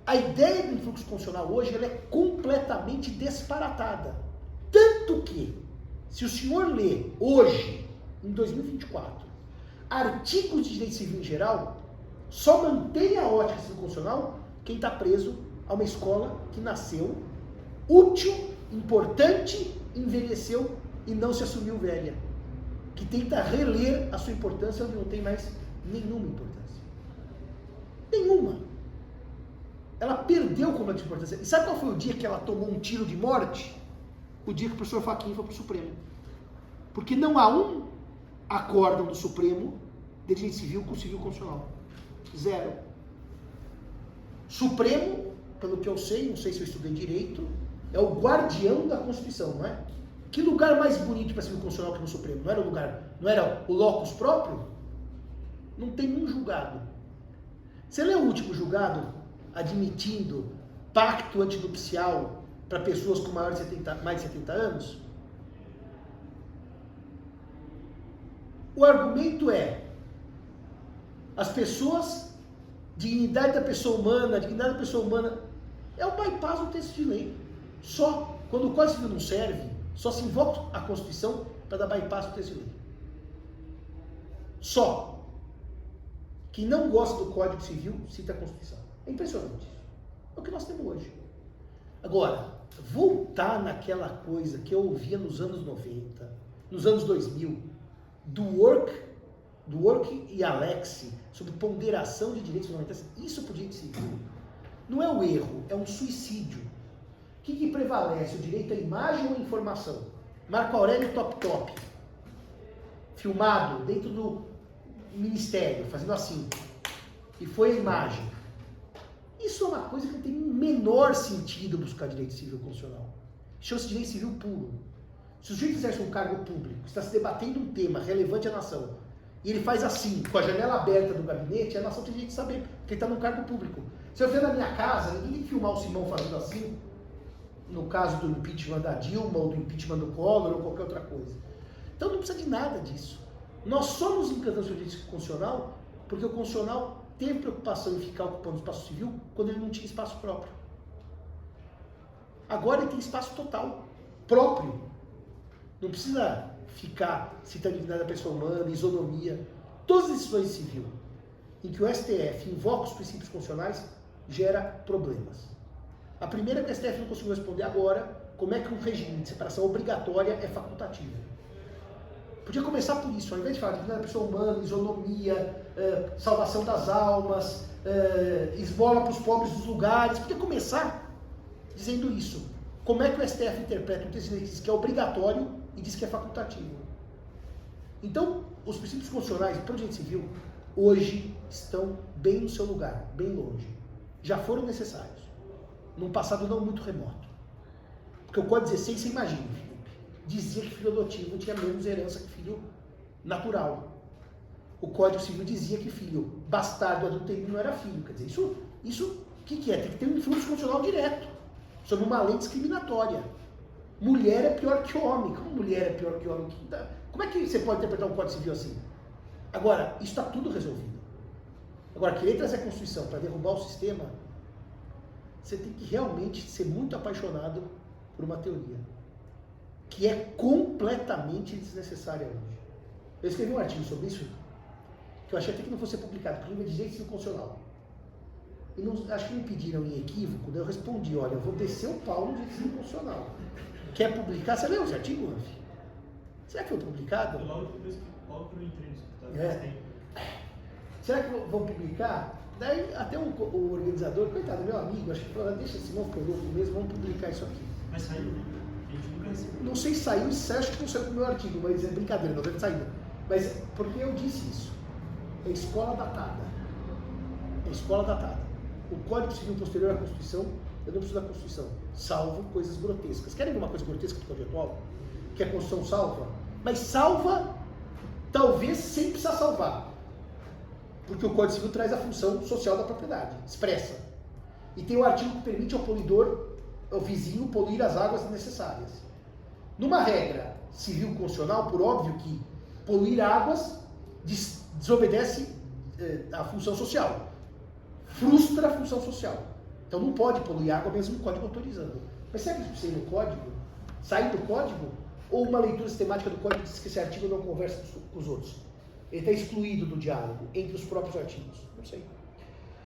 A ideia do influxo constitucional hoje ela é completamente disparatada. Tanto que, se o senhor lê hoje, em 2024, artigos de direito civil em geral, só mantém a ótica civil constitucional quem está preso a uma escola que nasceu útil, importante, envelheceu e não se assumiu velha. Que tenta reler a sua importância onde não tem mais nenhuma importância. Nenhuma. Ela perdeu como de importância. E sabe qual foi o dia que ela tomou um tiro de morte? O dia que o professor Fachin foi para o Supremo. Porque não há um acórdão do Supremo de direito civil com civil constitucional. Zero. Supremo, pelo que eu sei, não sei se eu estudei direito, é o guardião da Constituição, não é? Que lugar mais bonito para civil constitucional que no Supremo? Não era o lugar, não era o locus próprio? Não tem um julgado. Você lê o último julgado admitindo pacto antinupcial para pessoas com mais de 70 anos? O argumento é as pessoas, dignidade da pessoa humana, é o bypass do texto de lei. Só quando o Código Civil não serve, só se invoca a Constituição para dar bypass do texto de lei. Só. Quem não gosta do Código Civil cita a Constituição. É impressionante. É o que nós temos hoje. Agora, voltar naquela coisa que eu ouvia nos anos 90, nos anos 2000, do Work e Alex, sobre ponderação de direitos fundamentais, isso para o direito civil não é um erro, é um suicídio. O que prevalece? O direito à imagem ou à informação? Marco Aurélio Top, filmado dentro do ministério, fazendo assim, e foi a imagem. Isso é uma coisa que não tem o menor sentido buscar direito civil constitucional. Chama-se direito civil puro. Se o sujeito exerce um cargo público, está se debatendo um tema relevante à nação, e ele faz assim, com a janela aberta do gabinete, a nação tem direito de saber, porque ele está num cargo público. Se eu ver na minha casa, ninguém tem que filmar o Simão fazendo assim, no caso do impeachment da Dilma, ou do impeachment do Collor, ou qualquer outra coisa. Então não precisa de nada disso. Nós só nos encantamos pelo direito constitucional, porque o constitucional teve preocupação em ficar ocupando o espaço civil quando ele não tinha espaço próprio. Agora ele tem espaço total, próprio. Não precisa ficar citando a dignidade da pessoa humana, isonomia. Todas as decisões civil em que o STF invoca os princípios constitucionais gera problemas. A primeira é que o STF não conseguiu responder agora como é que um regime de separação obrigatória é facultativo. Podia começar por isso, ao invés de falar de dignidade da pessoa humana, isonomia, salvação das almas, esmola para os pobres dos lugares, podia começar dizendo isso. Como é que o STF interpreta um texto que diz que é obrigatório e diz que é facultativo? Então, os princípios constitucionais para o direito civil, hoje, estão bem no seu lugar, bem longe. Já foram necessários. Num passado não muito remoto. Porque o Código 16, você imagina, Felipe, dizia que filho adotivo tinha menos herança que filho natural. O Código Civil dizia que filho bastardo adulterino não era filho. Quer dizer, isso o que é? Tem que ter um influxo constitucional direto, sob uma lei discriminatória. Mulher é pior que homem. Como mulher é pior que homem? Como é que você pode interpretar um Código Civil assim? Agora, isso está tudo resolvido. Agora, querer trazer a Constituição para derrubar o sistema, você tem que realmente ser muito apaixonado por uma teoria que é completamente desnecessária hoje. Eu escrevi um artigo sobre isso, que eu achei até que não fosse publicado, porque é de direito constitucional. E não, acho que me pediram em equívoco, daí eu respondi, olha, eu vou descer o pau no direito constitucional. Quer publicar? Você leu esse artigo, Anf? Será que foi publicado? Logo que eu entrei no escritório, Será que vão publicar? Daí até o organizador, coitado, meu amigo, acho que falou, deixa esse novo louco mesmo, vamos publicar isso aqui. Mas saiu, né? A gente nunca recebeu. Não sei se saiu, acho que não saiu do meu artigo, mas é brincadeira, não deve ter saído. Mas porque eu disse isso? É escola datada. É escola datada. O Código Civil posterior à Constituição, eu não preciso da Constituição, salvo coisas grotescas. Querem ver uma coisa grotesca do Código atual? Que a Constituição salva? Mas salva, talvez sem precisar salvar. Porque o Código Civil traz a função social da propriedade, expressa. E tem o artigo que permite ao poluidor, ao vizinho, poluir as águas necessárias. Numa regra civil constitucional, por óbvio que poluir águas desobedece a função social, frustra a função social. Então não pode poluir água mesmo o código autorizando. Mas será que isso precisa ir no código? Sair do código? Ou uma leitura sistemática do código diz que esse artigo não conversa com os outros? Ele está excluído do diálogo entre os próprios artigos? Não sei.